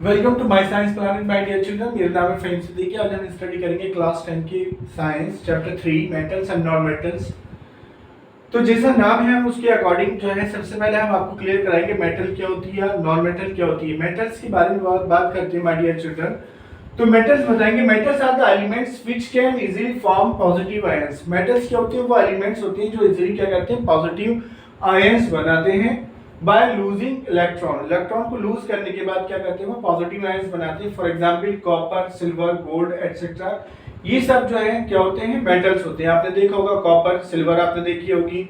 Welcome to my science planet my dear children. मेरा नाम है फहीम सिद्दीकी। आज हम स्टडी करेंगे क्लास 10 की science chapter 3 metals and non metals. तो जैसा नाम है हम उसके अकॉर्डिंग जो है सबसे पहले हम आपको क्लियर कराएंगे मेटल क्या होती है, नॉन मेटल क्या होती है। मेटल्स के बारे में बात करते हैं माय डियर चिल्ड्रन। तो मेटल्स बताएंगे, metals are the elements which can easily form positive ions. Metals क्या होते हैं? वो एलिमेंट्स होते हैं जो इजीली क्या करते हैं, पॉजिटिव आयंस बनाते हैं बाय लूजिंग इलेक्ट्रॉन। इलेक्ट्रॉन को लूज करने के बाद क्या करते हैं, वो पॉजिटिव आयंस बनाते हैं। For example copper, silver, gold etcetera, ये सब जो है क्या होते हैं, मेटल्स होते हैं। आपने देखा होगा कॉपर, सिल्वर आपने देखी होगी,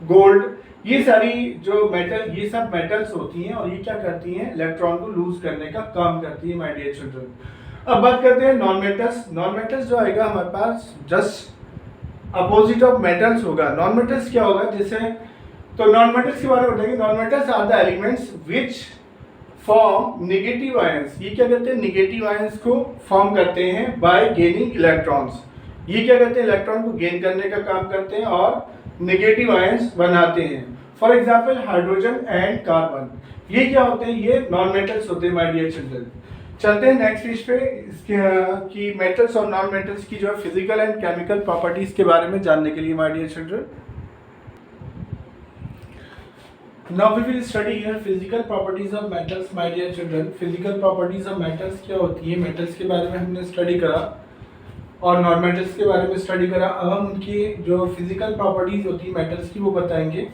गोल्ड, ये सारी जो मेटल, ये सब मेटल्स होती हैं और ये क्या करती हैं, इलेक्ट्रॉन को लूज करने का काम करती है माय डियर चिल्ड्रन। अब बात करते हैं नॉन मेटल्स। नॉन मेटल्स जो आएगा हमारे पास जस्ट अपोजिट ऑफ मेटल्स होगा। नॉन मेटल्स क्या होगा, जैसे तो नॉन मेटल्स के बारे में बताएंगे। Non metals are the elements which form negative ions. ये क्या करते हैं, नेगेटिव आयंस को फॉर्म करते हैं बाय गेनिंग इलेक्ट्रॉन्स। ये क्या करते हैं, इलेक्ट्रॉन को गेन करने का काम करते हैं और नेगेटिव आयंस बनाते हैं। For example hydrogen and carbon, ये क्या होते हैं, ये नॉन मेटल्स होते हैं माय डियर चिल्ड्रन। चलते हैं नेक्स्ट पेज पे, इसके कि मेटल्स और नॉन मेटल्स की जो है फिजिकल एंड केमिकल प्रॉपर्टीज के बारे में जानने के लिए my dear children. Now we will study here physical properties of metals, my dear children. Physical properties of metals क्या होती है, metals के बारे में हमने स्टडी करा और नॉन मेटल्स के बारे में स्टडी करा। अब हम उनकी जो फिजिकल प्रॉपर्टीज होती है मेटल्स की वो बताएंगे।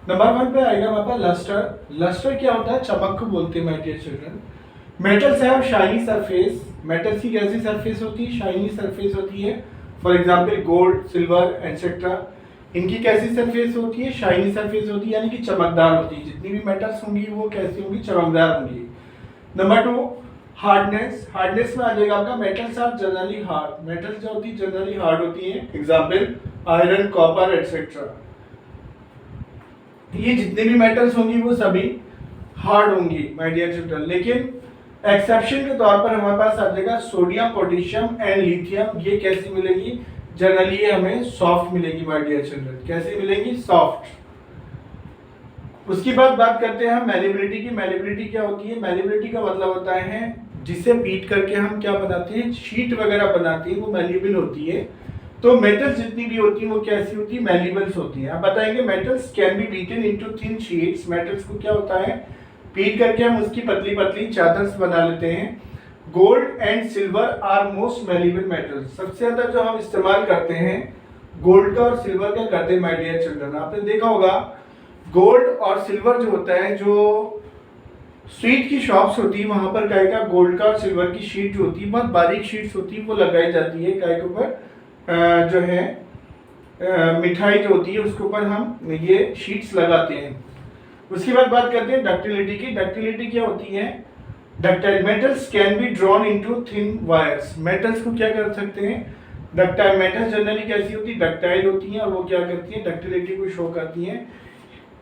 नंबर 1 पे आएगा हमारे पास लस्टर। लस्टर क्या होता है, चमक को बोलते हैं my dear children. Metals have shiny surface. Metals की कैसी सरफेस होती है, शाइनी सरफेस होती है। For example gold, silver etcetera, इनकी कैसी सरफेस होती है, शाइनी सरफेस होती है, यानी कि चमकदार होती है। जितनी भी मेटल्स होंगी वो कैसी होंगी, चमकदार होंगी। Number 2 hardness. हार्डनेस में आ जाएगा आपका metals are generally hard. Metals जो होती है जनरली हार्ड होती है। एग्जांपल आयरन, कॉपर एटसेट्रा, ये जितने भी मेटल्स होंगी वो सभी हार्ड होंगी माय डियर चिल्ड्रन। लेकिन एक्सेप्शन के तौर पर हमारे पास आ जाएगा सोडियम, पोटेशियम एंड लिथियम। ये कैसी मिलेगी, जनरली ये हमें सॉफ्ट मिलेगी माय डियर चिल्ड्रन। कैसे मिलेंगी, सॉफ्ट। उसके बाद बात करते हैं हम मैलिबिलिटी की। मैलिबिलिटी क्या होती है, मैलिबिलिटी का मतलब होता है जिसे बीट करके हम क्या बनाते हैं, शीट वगैरह बनाते हैं, वो मैलिबल होती है। तो मेटल्स जितनी भी होती है वो कैसी होती है, मैलिबल्स होती है। अब बताएंगे metals can be beaten into thin sheets. Metals को क्या होता है, बीट करके हम उसकी पतली पतली चादर्स बना लेते हैं। Gold and silver are most malleable metals. सबसे ज्यादा जो हम इस्तेमाल करते हैं गोल्ड का और सिल्वर का करते हैं माय डियर चिल्ड्रन। आपने देखा होगा गोल्ड और सिल्वर जो होता है, जो स्वीट की शॉप्स होती है वहां पर काय का गोल्ड का और सिल्वर की शीट जो होती है, बहुत बारीक शीट्स होती है, वो लगाई जाती है काय के ऊपर जो है मिठाई जो होती है उसके ऊपर हम ये शीट्स लगाते हैं। उसके बाद बात करते हैं डक्टिलिटी की। डक्टिलिटी क्या होती है, ductile. Metals can be drawn into thin wires. Metals को क्या कर सकते हैं, डक्टाइल। मेटल्स जनरली कैसी होती है, डक्टाइल होती हैं और वो क्या करती हैं, डक्टिलिटी को शो करती हैं।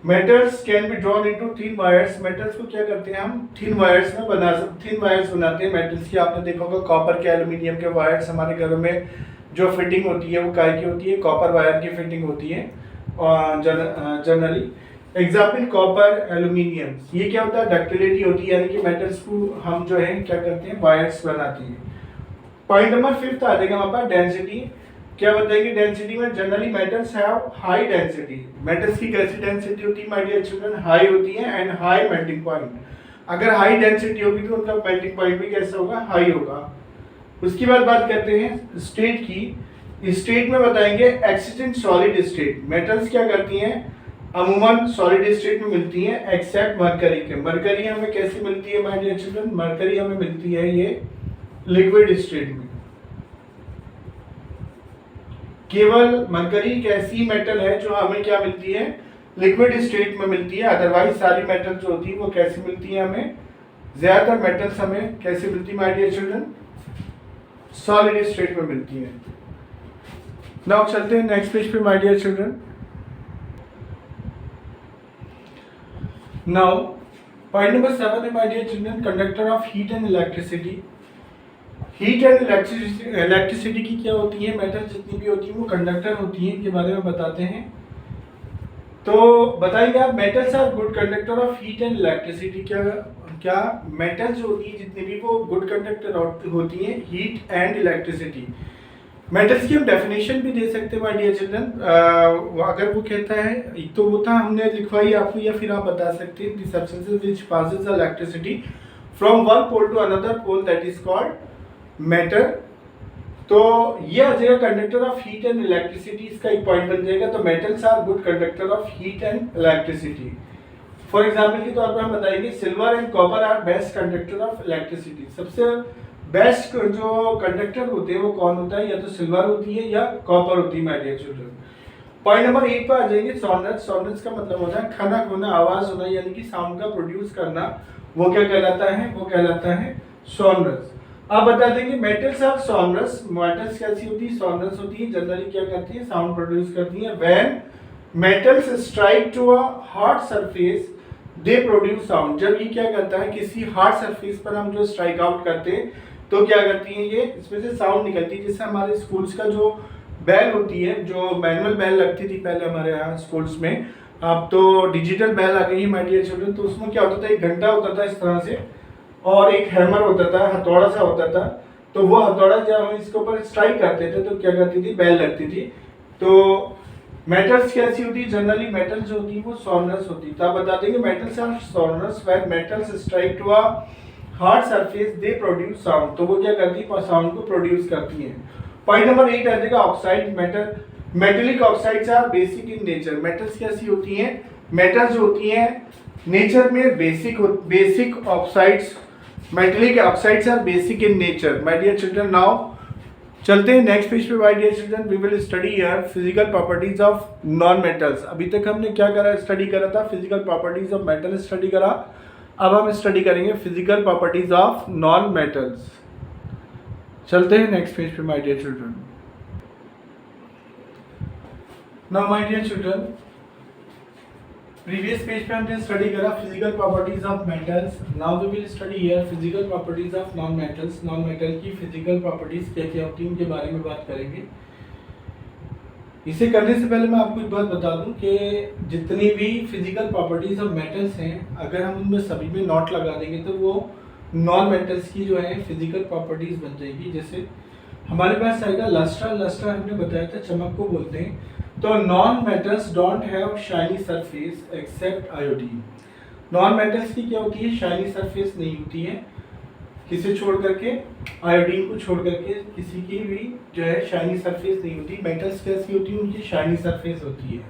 Metals can be drawn into thin wires. Metals को क्या करते हैं, हम थिन वायर्स में थिन वायर्स बनाते हैं मेटल्स की। आपने देखा होगा कॉपर के, एल्यूमिनियम के वायर्स हमारे घरों में जो फिटिंग होती है वो काय की होती है, कॉपर वायर की फिटिंग होती है जनरली। एग्जाम्पल कॉपर, एल्यूमिनियम, ये क्या होता है, डक्टिलिटी होती है, यानी कि मेटल्स को हम जो है क्या करते हैं, वायर्स बनाते हैं। पॉइंट नंबर 5 आ जाएगा हमारे पास डेंसिटी। क्या बताएंगे, डेंसिटी में generally metals have high density. Metals की कैसी डेंसिटी होती है माय डियर चिल्ड्रन, हाई होती है एंड हाई मेल्टिंग पॉइंट। अगर हाई डेंसिटी होगी तो उनका मेल्टिंग पॉइंट भी कैसा होगा, हाई होगा। उसके बाद बात करते हैं स्टेट की। स्टेट में बताएंगे एक्सिस्टेंट सॉलिड स्टेट। मेटल्स क्या करती हैं, अमूमन सॉलिड स्टेट में मिलती है एक्सेप्ट मरकरी के। मरकरी हमें कैसी मिलती है माय डियर चिल्ड्रन, मरकरी हमें मिलती है ये लिक्विड स्टेट में। केवल मरकरी एक ऐसी मेटल है जो हमें क्या मिलती है, लिक्विड स्टेट में मिलती है। अदरवाइज सारी मेटल जो होती है वो कैसी मिलती है हमें, ज्यादातर मेटल्स हमें कैसी मिलती है my dear children, solid state में मिलती है। नाउ चलते हैं नेक्स्ट पेज पे my dear children. Now, point number 7 है my dear children, conductor of heat and electricity. Heat and electricity की क्या होती है, मेटल जितनी भी होती है वो कंडक्टर होती है, इनके बारे में बताते हैं। तो बताइए आप, metals are good conductor of heat and electricity. क्या क्या मेटल्स जो होती है जितनी भी, वो गुड कंडक्टर होती हैं हीट एंड इलेक्ट्रिसिटी। मेटल्स की हम डेफिनेशन भी दे सकते हैं माय डियर चिल्ड्रन। अगर वो कहता है, एक तो वो था हमने लिखवाई आपको, या फिर आप बता सकते हैं the substances which passes electricity from one pole to another pole that is called matter. तो ये आ जाएगा conductor of heat and electricity, इसका एक पॉइंट बन जाएगा। तो metals are good conductor of heat and electricity. For example के तौर पर हम बताएंगे silver and copper are best conductor of electricity. सबसे बेस्ट जो कंडक्टर होते हैं वो कौन होता है, या तो सिल्वर होती है या कॉपर होती है my dear children. Point number 8 पर आ जाएंगे सॉनर्स। सॉनर्स का मतलब होता है खनक होना, आवाज होना, यानी कि साउंड का प्रोड्यूस करना। वो क्या कहलाता है, वो कहलाता है सॉनर्स। आप बता देंगे मेटल्स आर सॉनरस। मेटल्स कैसी होती है, सॉनरस होती है। जनरली क्या करती है, साउंड प्रोड्यूस करती है। When metals strike to a hard surface they produce sound. जब ये क्या करता है, किसी हार्ड सरफेस पर हम जो स्ट्राइक आउट करते हैं तो क्या करती है, ये इसमें से साउंड निकलती है। जैसे हमारे स्कूल्स का जो बेल होती है, जो मैनुअल बेल लगती थी पहले हमारे यहाँ स्कूल्स में, अब तो डिजिटल बेल आ गई है माय डियर चिल्ड्रन। तो उसमें क्या होता था, एक घंटा होता था इस तरह से, और एक हैमर होता था, हथौड़ा सा होता था। तो वो हथौड़ा जब हम इसके ऊपर स्ट्राइक करते थे तो क्या करती थी, बेल लगती थी। तो मेटल्स कैसी होती है, जनरली मेटल्स जो होती है वो सॉनरस होती है। तो आप बता देंगे metals are sonorous when metals strike to a hard surface they produce sound. तो वो क्या करती है, साउंड को प्रोड्यूस करती है। पॉइंट नंबर 8 आ जाएगा oxide. Metal metallic oxides are basic in nature. Metals कैसी होती हैं, मेटल्स जो होती हैं नेचर में basic oxides, metallic oxides are basic in nature my dear children. Now चलते हैं नेक्स्ट पेज पे my dear children. We will study here physical properties of non metals. अभी तक हमने क्या करा, स्टडी करा था physical properties of metal study करा। अब हम स्टडी करेंगे physical properties of non metals. चलते हैं नेक्स्ट पेज पे my dear children. Now my dear children, previous page पे हमने स्टडी करा physical properties of metals. Now we will study here physical properties of non metals. Non metal की physical properties क्या क्या होती हैं उनके बारे में बात करेंगे। इसे करने से पहले मैं आपको एक बात बता दूं कि जितनी भी फिजिकल प्रॉपर्टीज ऑफ मेटल्स हैं, अगर हम उनमें सभी में नॉट लगा देंगे तो वो नॉन मेटल्स की जो है फिजिकल प्रॉपर्टीज बन जाएगी। जैसे हमारे पास आएगा लस्टर। लस्टर हमने बताया था चमक को बोलते हैं। तो non metals don't have shiny surface except iodine. Non metals की क्या होती है, शाइनी सरफेस नहीं होती है, किसे छोड़ करके, आयोडीन को छोड़ करके किसी की भी जो है शाइनी सरफेस नहीं होती। मेटल्स कैसी होती है, उनकी शाइनी सरफेस होती है।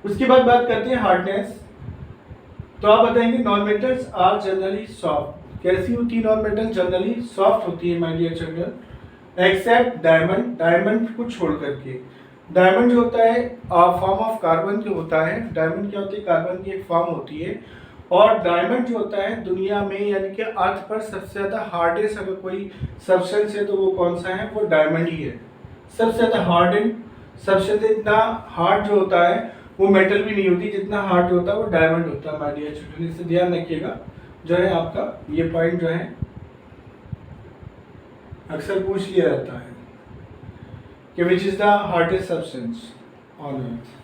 उसके बाद बात करते हैं हार्डनेस। तो आप बताएंगे non metals are generally soft. कैसी होती है नॉन मेटल, जनरली सॉफ्ट होती है my dear children, except diamond. Diamond को छोड़ करके। डायमंड जो होता है फॉर्म ऑफ कार्बन जो होता है। डायमंड क्या होती है, कार्बन की एक फॉर्म होती है। और डायमंड जो होता है दुनिया में, यानी कि अर्थ पर सबसे ज़्यादा हार्डेस्ट अगर कोई सब्सटेंस है तो वो कौन सा है, वो डायमंड ही है। सबसे ज़्यादा हार्ड सब्सटेंस, इतना हार्ड जो होता है वो मेटल भी नहीं होती, जितना हार्ड जो होता है वो डायमंड होता है माय डियर चिल्ड्रन। इसे ध्यान रखिएगा, जो है आपका ये पॉइंट जो है अक्सर पूछ लिया जाता है कि which is the hardest substance on earth.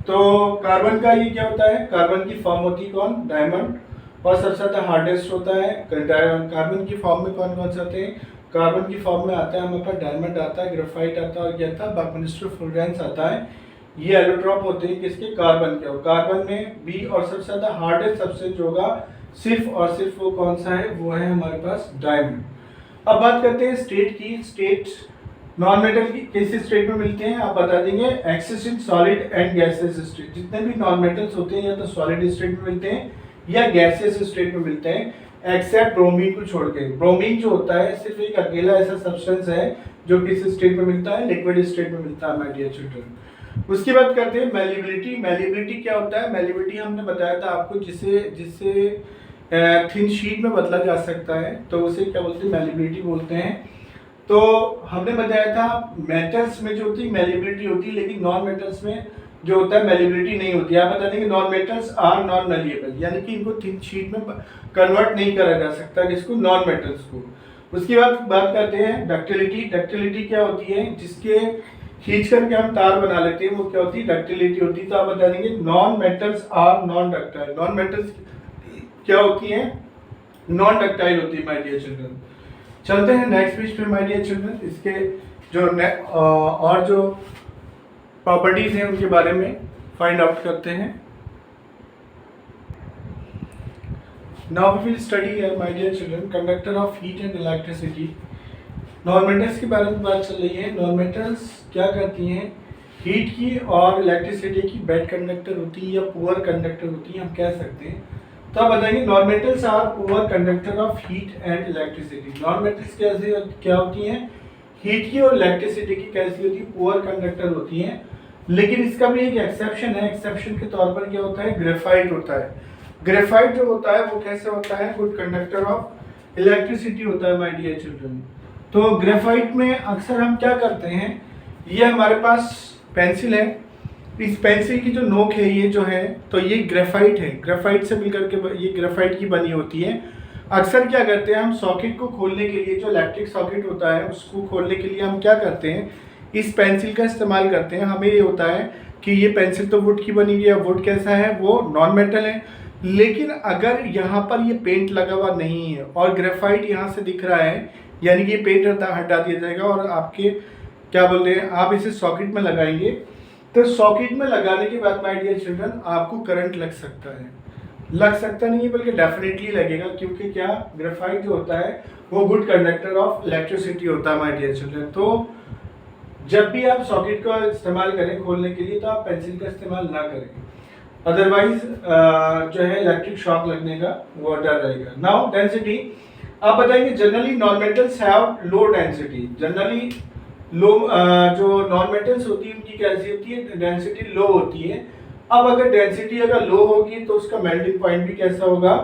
तो कार्बन का ये क्या होता है, कार्बन की फॉर्म होती है कौन, डायमंड। और सबसे ज़्यादा हार्डेस्ट होता है कार्बन की फॉर्म में कौन कौन से आते हैं, कार्बन की फॉर्म में आता है हमारे पास डायमंड आता है, ग्रेफाइट आता है, और क्या आता है, बकमिस्टर फ्लोरेंस आता है। ये एलोट्रॉप होते हैं किसके, कार्बन के। और कार्बन में बी और सबसे ज़्यादा हार्डेस्ट सब्सटेंस जो होगा सिर्फ और सिर्फ वो कौन सा है, वो है हमारे पास डायमंड। अब बात करते हैं स्टेट की। स्टेट नॉन मेटल की किस स्टेट में मिलते हैं, आप बता देंगे exist in solid and gases state. जितने भी नॉन मेटल्स होते हैं या तो सॉलिड स्टेट में मिलते हैं या गैसेस स्टेट में मिलते हैं, एक्सेप्ट ब्रोमीन को छोड़ के। ब्रोमीन जो होता है सिर्फ एक अकेला ऐसा सब्सटेंस है जो किस स्टेट में मिलता है, लिक्विड स्टेट में मिलता है माय डियर चिल्ड्रन। उसकी बात करते हैं मैलिबिलिटी। मैलिबिलिटी क्या होता है, मैलिबिलिटी हमने बताया था आपको, जिसे थिन शीट में बदला जा सकता है तो उसे क्या बोलते हैं, मैलिबिलिटी बोलते हैं। तो हमने बताया था मेटल्स में जो होती है मैलिबिलिटी होती है, लेकिन नॉन मेटल्स में जो होता है मैलिबिलिटी नहीं होती है। आप बता देंगे non metals are non malleable, यानी कि इनको थिन शीट में कन्वर्ट नहीं करा जा सकता, किसको, नॉन मेटल्स को। उसके बाद बात करते हैं डक्टिलिटी। डक्टिलिटी क्या होती है, खींच करके हम तार बना लेते हैं, वो क्या होती है, डक्टिलिटी होती है। तो आप बता देंगे non metals are non ductile. Non metals क्या होती है, नॉन डक्टाइल होती है माय डियर चिल्ड्रन। चलते हैं नेक्स्ट पेज पे माय डियर चिल्ड्रन। इसके जो और जो प्रॉपर्टीज हैं उनके बारे में फाइंड आउट करते हैं। Now we will study here my dear children conductor of heat and electricity. Non metals के बारे में बात चल रही है। नॉन-मेटल्स क्या करती हैं, हीट की और इलेक्ट्रिसिटी की बेड कंडक्टर होती है या पुअर कंडक्टर होती है, हम कह सकते हैं। तो आप बताएंगे non metals are poor conductor of heat and electricity. Non metals कैसे क्या होती हैं, हीट की और इलेक्ट्रिसिटी की कैसी होती है, पुअर कंडक्टर होती हैं। लेकिन इसका भी एक एक्सेप्शन है। एक्सेप्शन के तौर पर क्या होता है, ग्रेफाइट होता है। ग्रेफाइट जो होता है वो कैसे होता है, गुड कंडक्टर ऑफ इलेक्ट्रिसिटी होता है माय डियर चिल्ड्रन। तो ग्रेफाइट में अक्सर हम क्या करते हैं, ये हमारे पास पेंसिल है, इस पेंसिल की जो नोक है ये जो है, तो ये ग्रेफाइट है। ग्रेफाइट से मिलकर के ये ग्रेफाइट की बनी होती है। अक्सर क्या करते हैं हम, सॉकेट को खोलने के लिए, जो इलेक्ट्रिक सॉकेट होता है उसको खोलने के लिए हम क्या करते हैं, इस पेंसिल का इस्तेमाल करते हैं। हमें ये होता है कि ये पेंसिल तो वुड की बनी हुई है, वुड कैसा है, वो नॉन मेटल है। लेकिन अगर यहाँ पर ये पेंट लगा हुआ नहीं है और ग्रेफाइट यहाँ से दिख रहा है, यानी कि ये पेंट हटा दिया जाएगा और आपके क्या बोलते हैं, आप इसे सॉकेट में लगाएंगे। तो सॉकेट में लगाने के बाद माय डियर चिल्ड्रन आपको करंट लग सकता है, लग सकता नहीं है बल्कि डेफिनेटली लगेगा, क्योंकि क्या, ग्रेफाइट जो होता है वो गुड कंडक्टर ऑफ इलेक्ट्रिसिटी होता है माय डियर चिल्ड्रन। तो जब भी आप सॉकेट का इस्तेमाल करें खोलने के लिए तो आप पेंसिल का इस्तेमाल ना करें, अदरवाइज जो है इलेक्ट्रिक शॉक लगने का वो डर रहेगा। नाउ डेंसिटी, आप बताएंगे generally non metals have low density. Generally लो जो नॉन मेटल्स होती है उनकी कैसी होती है, डेंसिटी लो होती है। अब अगर डेंसिटी अगर लो होगी तो उसका मेल्टिंग पॉइंट भी कैसा होगा,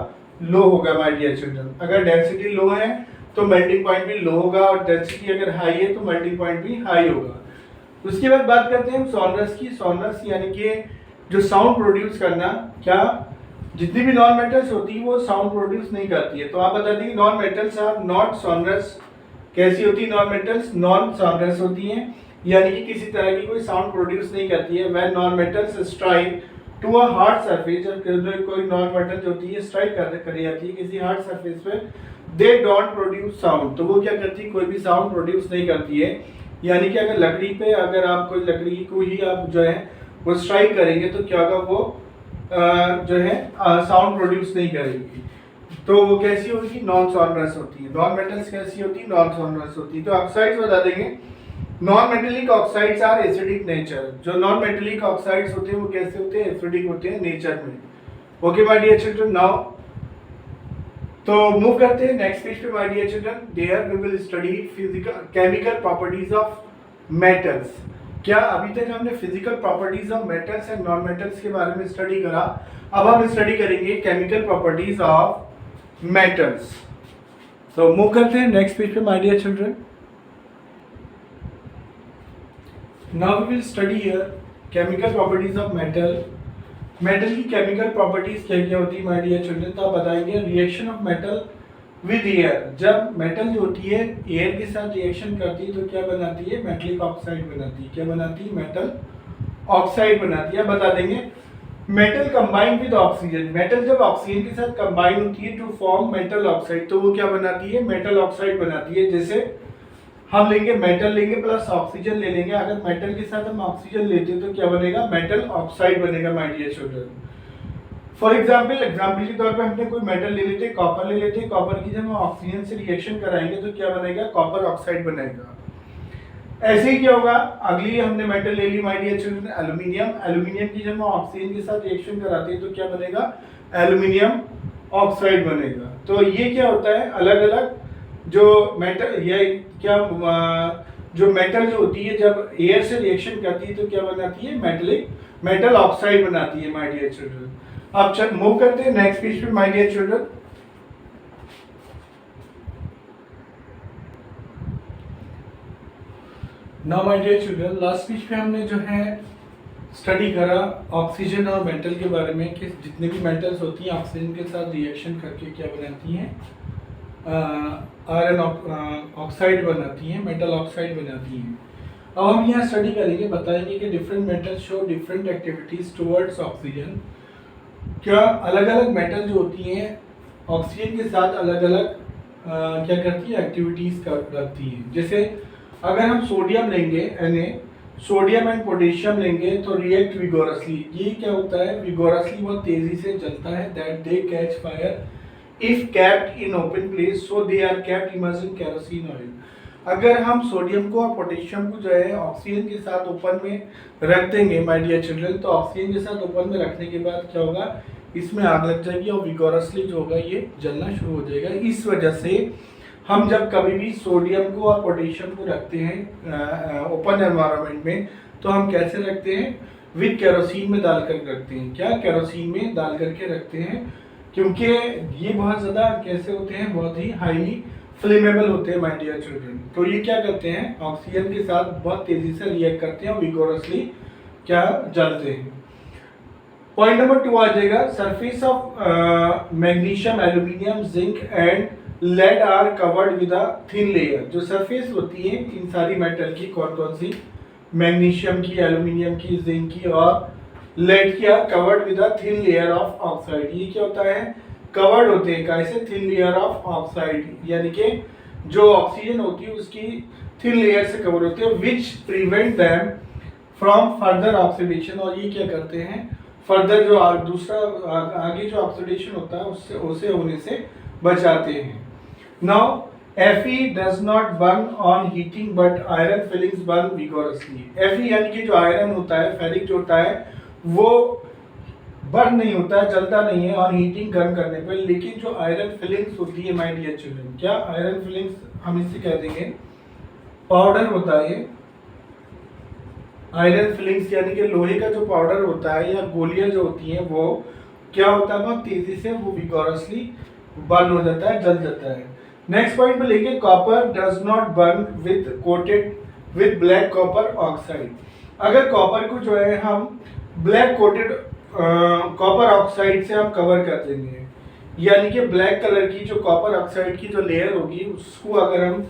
लो होगा माय डियर चिल्ड्रन। अगर डेंसिटी लो है तो मेल्टिंग पॉइंट भी लो होगा, और डेंसिटी अगर हाई है तो मेल्टिंग पॉइंट भी हाई होगा। उसके बाद बात करते हैं हम सोनरस की। सोनरस यानी कि जो साउंड प्रोड्यूस करना, क्या जितनी भी नॉन मेटल्स होती है वो साउंड प्रोड्यूस नहीं करती है। तो आप बता देंगे non metals are not sonorous. कैसी होती है नॉन मेटल्स, नॉन सोनरस होती हैं, यानी कि किसी तरह की कोई साउंड प्रोड्यूस नहीं करती है। When non metals strike to a hard surface, जब कोई नॉन मेटल जो होती है स्ट्राइक करी जाती है किसी हार्ड सरफेस पे, दे डोंट प्रोड्यूस साउंड। तो वो क्या करती है, कोई भी साउंड प्रोड्यूस नहीं करती है। यानी कि अगर लकड़ी पे, अगर आप कोई लकड़ी को ही आप जो है वो स्ट्राइक करेंगे तो क्या होगा, वो जो है साउंड प्रोड्यूस नहीं करेगी। तो वो कैसी होगी, नॉन सोनरस होती है। नॉन मेटल्स कैसी होती है, नॉन सोनरस होती है। तो ऑक्साइड्स बता देंगे, non metallic oxides are acidic nature. जो नॉन मेटेलिक ऑक्साइड्स होते हैं वो कैसे होते हैं, एसिडिक होते हैं नेचर में। Okay my dear children, now तो मूव करते हैं नेक्स्ट पेज पे my dear children. There we will study physical chemical properties of metals. क्या अभी तक हमने physical properties of metals and non metals के बारे में स्टडी करा, अब हम स्टडी करेंगे केमिकल प्रॉपर्टीज ऑफ मेटल्स। तो मूव करते हैं नेक्स्ट पेज पे my dear children. Now we will study here chemical properties of metal. Metal की केमिकल प्रॉपर्टीज क्या क्या होती है माय डियर चिल्ड्रन। तो आप बताएंगे reaction of metal with air. जब मेटल जो होती है एयर के साथ रिएक्शन करती है तो क्या बनाती है, मेटलिक ऑक्साइड बनाती है। क्या बनाती है, मेटल ऑक्साइड बनाती है। बता देंगे metal combine with oxygen. Metal जब ऑक्सीजन के साथ कंबाइन होती है टू फॉर्म मेटल ऑक्साइड, तो वो क्या बनाती है, मेटल ऑक्साइड बनाती है। जैसे हम लेंगे मेटल लेंगे प्लस ऑक्सीजन ले लेंगे, अगर मेटल के साथ हम ऑक्सीजन लेते हैं तो क्या बनेगा, मेटल ऑक्साइड बनेगा my dear children. For example के तौर पे हमने कोई मेटल ले लेते हैं, कॉपर ले लेते हैं, कॉपर की जब हम ऑक्सीजन से रिएक्शन कराएंगे तो क्या बनेगा, कॉपर ऑक्साइड बनेगा। ऐसे ही क्या होगा, अगली हमने मेटल ले ली my dear children, aluminium. Aluminium की जब हम ऑक्सीजन के साथ रिएक्शन कराते हैं तो क्या बनेगा, एल्यूमिनियम ऑक्साइड बनेगा। तो ये क्या होता है, अलग अलग जो मेटल, ये क्या जो मेटल जो होती है जब एयर से रिएक्शन करती है तो क्या बनाती है, मेटल ऑक्साइड बनाती है माय डियर चिल्ड्रन। अब चल मूव करते हैं नेक्स्ट पेज पे my dear children. Now my dear children, last page पे हमने जो है स्टडी करा ऑक्सीजन और मेटल के बारे में कि जितने भी मेटल्स होती हैं ऑक्सीजन के साथ रिएक्शन करके क्या बनाती हैं, आयरन ऑक्साइड बनाती हैं, मेटल ऑक्साइड बनाती हैं। अब हम यहाँ स्टडी करेंगे, बताएंगे कि different metals show different activities towards oxygen. क्या अलग अलग मेटल जो होती हैं ऑक्सीजन के साथ अलग अलग क्या करती है, एक्टिविटीज करती हैं। जैसे अगर हम सोडियम लेंगे सोडियम एंड पोटेशियम लेंगे तो रिएक्ट विगोरसली। ये क्या होता है, विगोरसली बहुत तेजी से जलता है। That they catch fire if kept in open place, so they are kept immersed in kerosene oil. अगर हम सोडियम को और पोटेशियम को जो है ऑक्सीजन के साथ ओपन में रख देंगे माय डियर चिल्ड्रन, तो ऑक्सीजन के साथ ओपन में रखने के बाद क्या होगा, इसमें आग लग जाएगी और विगोरसली जो होगा ये जलना शुरू हो जाएगा। इस वजह से हम जब कभी भी सोडियम को और पोटेशियम को रखते हैं ओपन एनवायरनमेंट में, तो हम कैसे रखते हैं, विद केरोसिन में डालकर रखते हैं। क्या, केरोसिन में डाल करके रखते हैं, क्योंकि ये बहुत ज़्यादा कैसे होते हैं, बहुत ही हाईली फ्लेमेबल होते हैं माय डियर चिल्ड्रन। तो ये क्या करते हैं, ऑक्सीजन के साथ बहुत तेजी से रिएक्ट करते हैं और विगोरसली क्या जलते हैं। पॉइंट नंबर 2 आ जाएगा, surface of magnesium, aluminium, zinc and lead are covered with a thin layer. जो सरफेस होती है इन सारी मेटल की, कौन कौन सी, मैग्नीशियम की, एल्यूमिनियम की, जिंक की और लेड की, are covered with a thin layer of oxide. ये क्या होता है, कवर्ड होते हैं कैसे, थिन लेयर ऑफ ऑक्साइड, यानी कि जो ऑक्सीजन होती है उसकी थिन लेयर से कवर होते हैं, which prevent them from further oxidation. और ये क्या करते हैं, फर्दर जो दूसरा आगे जो ऑक्सीडेशन होता है उससे होने से बचाते हैं। Now Fe does not burn on heating but iron filings burn vigorously। Fe यानी कि जो आयरन होता है, फेरिक जो होता है, वो बर्न नहीं होता है, जलता नहीं है और हीटिंग गर्म करने पर। लेकिन जो आयरन फिलिंग्स होती है माय डियर चिल्ड्रन, क्या आयरन फिलिंग्स हम इससे कह देंगे पाउडर होता है। आयरन फिलिंग्स यानी कि लोहे का जो पाउडर होता है या गोलियां जो होती हैं, वो क्या होता है, बहुत तेजी से वो विगोरसली बर्न हो जाता है, जल जाता है। नेक्स्ट पॉइंट पे लेंगे, copper does not burn with coated with black copper oxide. अगर कॉपर को जो है हम ब्लैक कोटेड कॉपर ऑक्साइड से हम कवर कर देंगे, यानी कि ब्लैक कलर की जो कॉपर ऑक्साइड की जो लेयर होगी उसको अगर हम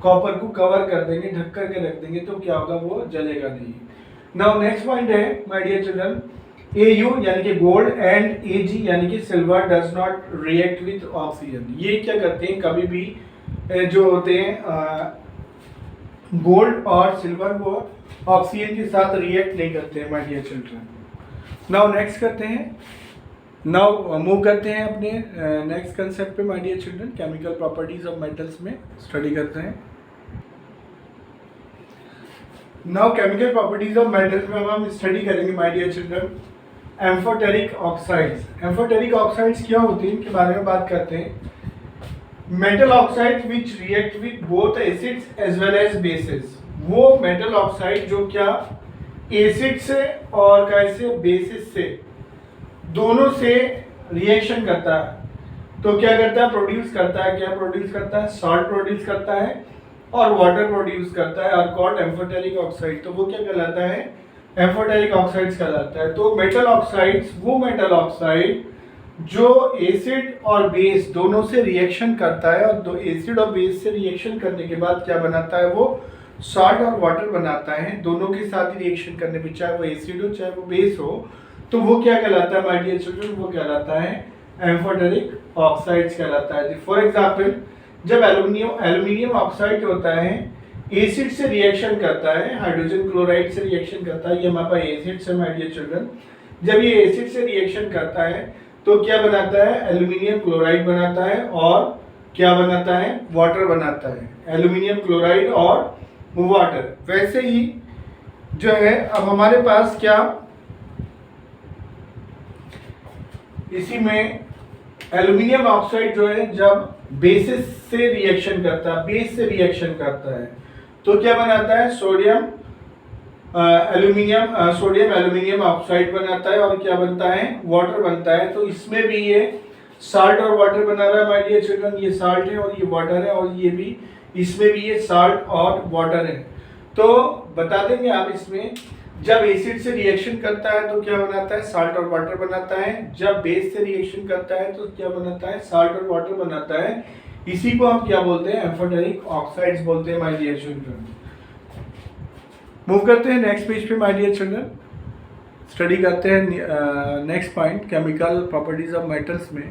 कॉपर को कवर कर देंगे, ढक करके रख देंगे, तो क्या होगा, वो जलेगा नहीं। नाउ नेक्स्ट पॉइंट है माय डियर चिल्ड्रन, Au यानी कि गोल्ड एंड Ag यानी कि silver does not react with oxygen. ये क्या करते हैं, कभी भी जो होते हैं गोल्ड और सिल्वर, वो ऑक्सीजन के साथ रिएक्ट नहीं करते हैं my dear children. Now next करते हैं, नाउ मूव करते हैं अपने नेक्स्ट कंसेप्ट पे my dear children, chemical properties of metals में स्टडी करते हैं। Now chemical properties of metals में हम स्टडी करेंगे my dear children amphoteric oxides. Amphoteric oxides क्या होती हैं, इनके बारे में बात करते हैं। Metal oxide which react with both acids as well as bases. वो मेटल ऑक्साइड जो क्या एसिड से और कैसे बेसिस से दोनों से रिएक्शन करता है, तो क्या करता है, प्रोड्यूस करता है, क्या प्रोड्यूस करता है, सॉल्ट प्रोड्यूस करता है और वाटर प्रोड्यूस करता है, और कॉल्ड एम्फोटेरिक ऑक्साइड। तो वो क्या कहलाता है, एम्फोटेरिक ऑक्साइड्स कहलाता है। तो मेटल ऑक्साइड्स वो मेटल ऑक्साइड जो एसिड और बेस दोनों से रिएक्शन करता है, और दो एसिड और बेस से रिएक्शन करने के बाद क्या बनाता है, वो सॉल्ट और वाटर बनाता है। दोनों के साथ ही रिएक्शन करने पे, चाहे वो एसिड हो चाहे वो बेस हो, तो वो क्या कहलाता है माय डियर चिल्ड्रन, वो कहलाता है एम्फोटेरिक ऑक्साइड्स कहलाता है। फॉर एग्जाम्पल, जब एल्यूमिनियम ऑक्साइड होता है एसिड से रिएक्शन करता है, हाइड्रोजन क्लोराइड से रिएक्शन करता है, ये हमारे पास एसिड से माय डियर चिल्ड्रन, जब ये एसिड से रिएक्शन करता है तो क्या बनाता है, एल्यूमिनियम क्लोराइड बनाता है, और क्या बनाता है, वाटर बनाता है, एल्यूमिनियम क्लोराइड और वाटर। वैसे ही जो है अब हमारे पास क्या, इसी में एल्यूमिनियम ऑक्साइड जो है जब बेसिस से रिएक्शन करता है, बेस से रिएक्शन करता है, तो क्या बनाता है, सोडियम एल्यूमिनियम ऑक्साइड बनाता है, और क्या बनता है, वाटर बनता है। तो इसमें भी ये साल्ट और वाटर बना रहा है माय डियर चिल्ड्रन, ये साल्ट है और ये वाटर है, और ये भी इसमें भी ये साल्ट और वाटर है। तो बता देंगे आप, इसमें जब एसिड से रिएक्शन करता है तो क्या बनाता है, साल्ट और वाटर बनाता है, जब बेस से रिएक्शन करता है तो क्या बनाता है, साल्ट और वाटर बनाता है। इसी को हम क्या बोलते हैं, एम्फोटेरिक ऑक्साइड्स बोलते हैं माय डियर चिल्ड्रन। मूव करते हैं नेक्स्ट पेज पे माय डियर चिल्ड्रन, स्टडी करते हैं next point chemical properties of metals में।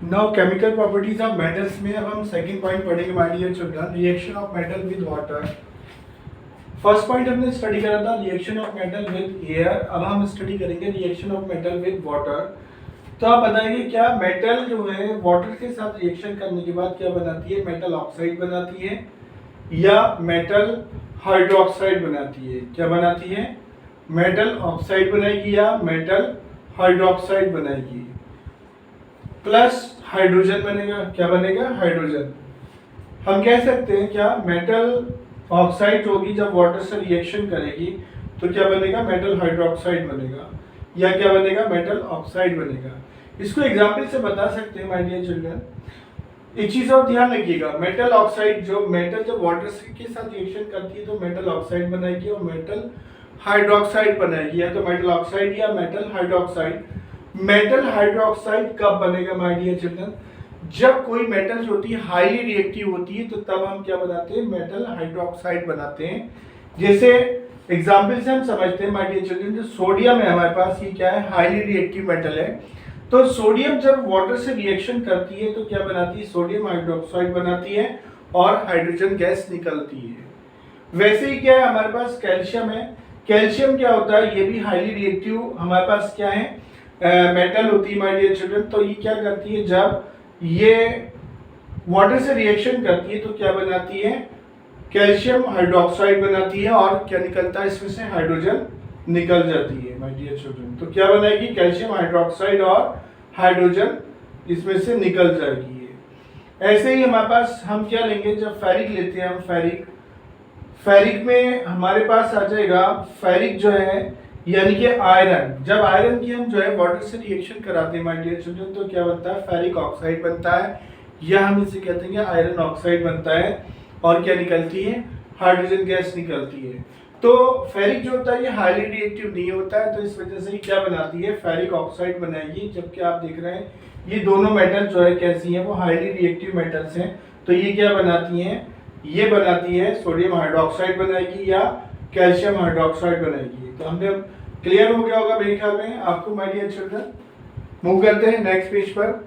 Now chemical properties of metals में अब हम सेकंड पॉइंट पढ़ेंगे my dear children, reaction of metal with water. First point हमने स्टडी करा था reaction of metal with air, अब हम स्टडी करेंगे reaction of metal with water. तो आप बताएंगे क्या मेटल जो है वाटर के साथ रिएक्शन करने के बाद क्या बनाती है, मेटल ऑक्साइड बनाती है या मेटल हाइड्रोक्साइड बनाती है? क्या बनाती है, मेटल ऑक्साइड बनाएगी या मेटल हाइड्रोक्साइड बनाएगी, प्लस हाइड्रोजन बनेगा। क्या बनेगा, हाइड्रोजन। हम कह सकते हैं क्या मेटल ऑक्साइड होगी जब वाटर से रिएक्शन करेगी तो क्या बनेगा, मेटल हाइड्रोक्साइड बनेगा या क्या बनेगा, मेटल ऑक्साइड बनेगा। इसको एग्जांपल से बता सकते हैं माय डियर चिल्ड्रन। एक चीज और ध्यान रखिएगा, मेटल ऑक्साइड जो मेटल जब वाटर के साथ रिएक्शन करती है तो मेटल ऑक्साइड बनाएगी और मेटल हाइड्रोक्साइड बनाएगी, या तो मेटल ऑक्साइड या मेटल हाइड्रोक्साइड। मेटल हाइड्रोक्साइड कब बनेगा माय डियर चिल्ड्रन, जब कोई मेटल जो होती है हाईली रिएक्टिव होती है तो तब हम क्या बनाते हैं, मेटल हाइड्रोक्साइड बनाते हैं। जैसे एग्जांपल से हम समझते हैं माय डियर चिल्ड्रन, जो सोडियम है हमारे पास, ये क्या है, हाईली रिएक्टिव मेटल है। तो सोडियम जब वाटर से रिएक्शन करती है तो क्या बनाती है, सोडियम हाइड्रोक्साइड बनाती है और हाइड्रोजन गैस निकलती है। वैसे ही क्या है हमारे पास कैल्शियम है, कैल्शियम क्या होता है, ये भी हाईली रिएक्टिव हमारे पास क्या है, मेटल होती है माय डियर चिल्ड्रन। तो ये क्या करती है, जब ये वाटर से रिएक्शन करती है तो क्या बनाती है, कैल्शियम हाइड्रोक्साइड बनाती है और क्या निकलता है इसमें से, हाइड्रोजन निकल जाती है माय डियर चिल्ड्रन। तो क्या बनाएगी, कैल्शियम हाइड्रोक्साइड और हाइड्रोजन इसमें से निकल जाएगी। ऐसे ही हमारे पास हम क्या लेंगे, जब फेरिक लेते हैं हम फेरिक में हमारे पास आ जाएगा फेरिक जो है यानी कि आयरन। जब आयरन की हम जो है वाटर से रिएक्शन कराते हैं माय डियर चिल्ड्रन तो क्या बनता है, फेरिक ऑक्साइड बनता है, या हम इसे कहते हैं आयरन ऑक्साइड बनता है और क्या निकलती है, हाइड्रोजन गैस निकलती है। तो फेरिक जो होता है ये हाईली रिएक्टिव नहीं होता है, तो इस वजह से क्या बनाती है, फेरिक ऑक्साइड बनाएगी। जबकि आप देख रहे हैं ये दोनों मेटल जो है कैसी हैं, वो हाईली रिएक्टिव मेटल्स हैं। तो ये क्या बनाती हैं, ये बनाती है सोडियम हाइड्रोक्साइड बनाएगी या कैल्शियम हाइड्रोक्साइड बनाएगी। तो हमने क्लियर हो गया होगा मेरे ख्याल में आपको माय डियर चिल्ड्रन। मूव करते हैं नेक्स्ट पेज पर।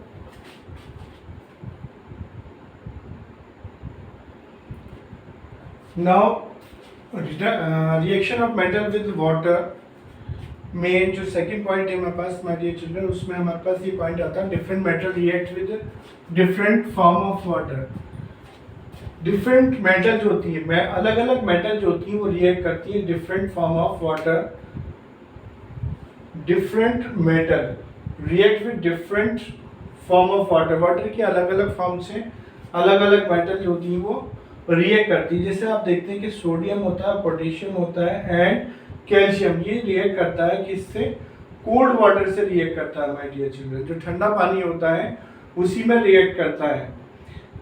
Now reaction of metal with water में जो सेकंड पॉइंट है हमारे पास माय डियर चिल्ड्रन, उसमें हमारे पास ये पॉइंट आता है different metal react with different form of water. Different metal जो होती है, अलग अलग मेटल जो होती है वो रिएक्ट करती है different form of water. Different metal react with different form of water, water के अलग अलग फॉर्म से अलग अलग मेटल जो होती है वो रिएक्ट करती है। जैसे आप देखते हैं कि सोडियम होता है, पोटेशियम होता है एंड कैल्शियम, ये रिएक्ट करता है किससे, कोल्ड वाटर से रिएक्ट करता है माय डियर चिल्ड्रन। जो ठंडा पानी होता है उसी में रिएक्ट करता है।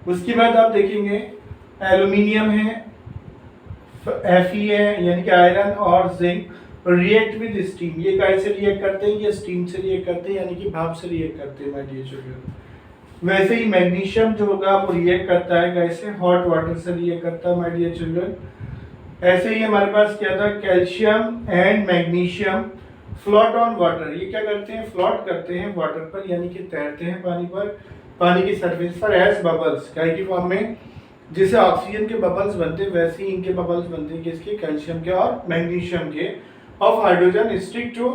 उसके बाद आप देखेंगे एल्यूमिनियम है, Fe है यानी कि आयरन और जिंक, रिएक्ट विद स्टीम। ये कैसे रिएक्ट करते हैं, ये स्टीम से रिएक्ट करते हैं यानी कि भाप से रिएक्ट करते हैं माय डियर चिल्ड्रन। वैसे ही मैग्नीशियम जो होगा वो रिएक्ट करता है कैसे, हॉट वाटर से रिएक्ट करता है माय डियर चिल्ड्रन। ऐसे ही हमारे पास क्या था, calcium and magnesium float on water. ये क्या करते हैं, फ्लोट करते हैं वाटर पर यानी कि तैरते हैं पानी पर, पानी की सरफेस पर एज बबल्स, क्या की फॉर्म में। जैसे ऑक्सीजन के बबल्स बनते हैं वैसे ही इनके बबल्स बनते हैं किसके, कैल्शियम के और मैग्नीशियम के। Of hydrogen stick to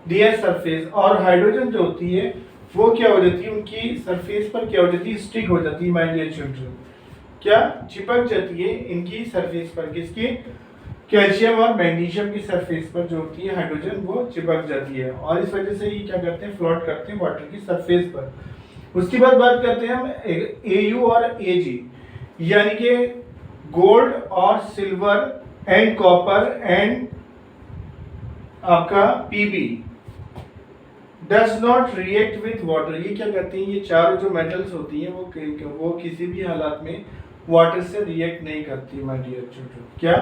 their surface, और हाइड्रोजन जो होती है वो क्या हो जाती है, उनकी सरफेस पर क्या हो जाती है, स्टिक हो जाती है माय डियर चिल्ड्रन। क्या चिपक जाती है इनकी सरफेस पर, किसकी, कैल्शियम और मैग्नीशियम की सरफेस पर जो होती है हाइड्रोजन वो चिपक जाती है, और इस वजह से ये क्या करते हैं, फ्लोट करते हैं वाटर की सरफेस पर। उसके बाद बात करते हैं हम Au और Ag, यानी कि गोल्ड और सिल्वर एंड कॉपर एंड आपका Pb does not react with water. ये क्या करती हैं, ये चारों जो मेटल्स होती हैं वो किसी भी हालात में वाटर से रिएक्ट नहीं करती माय डियर चिल्ड्रन। क्या,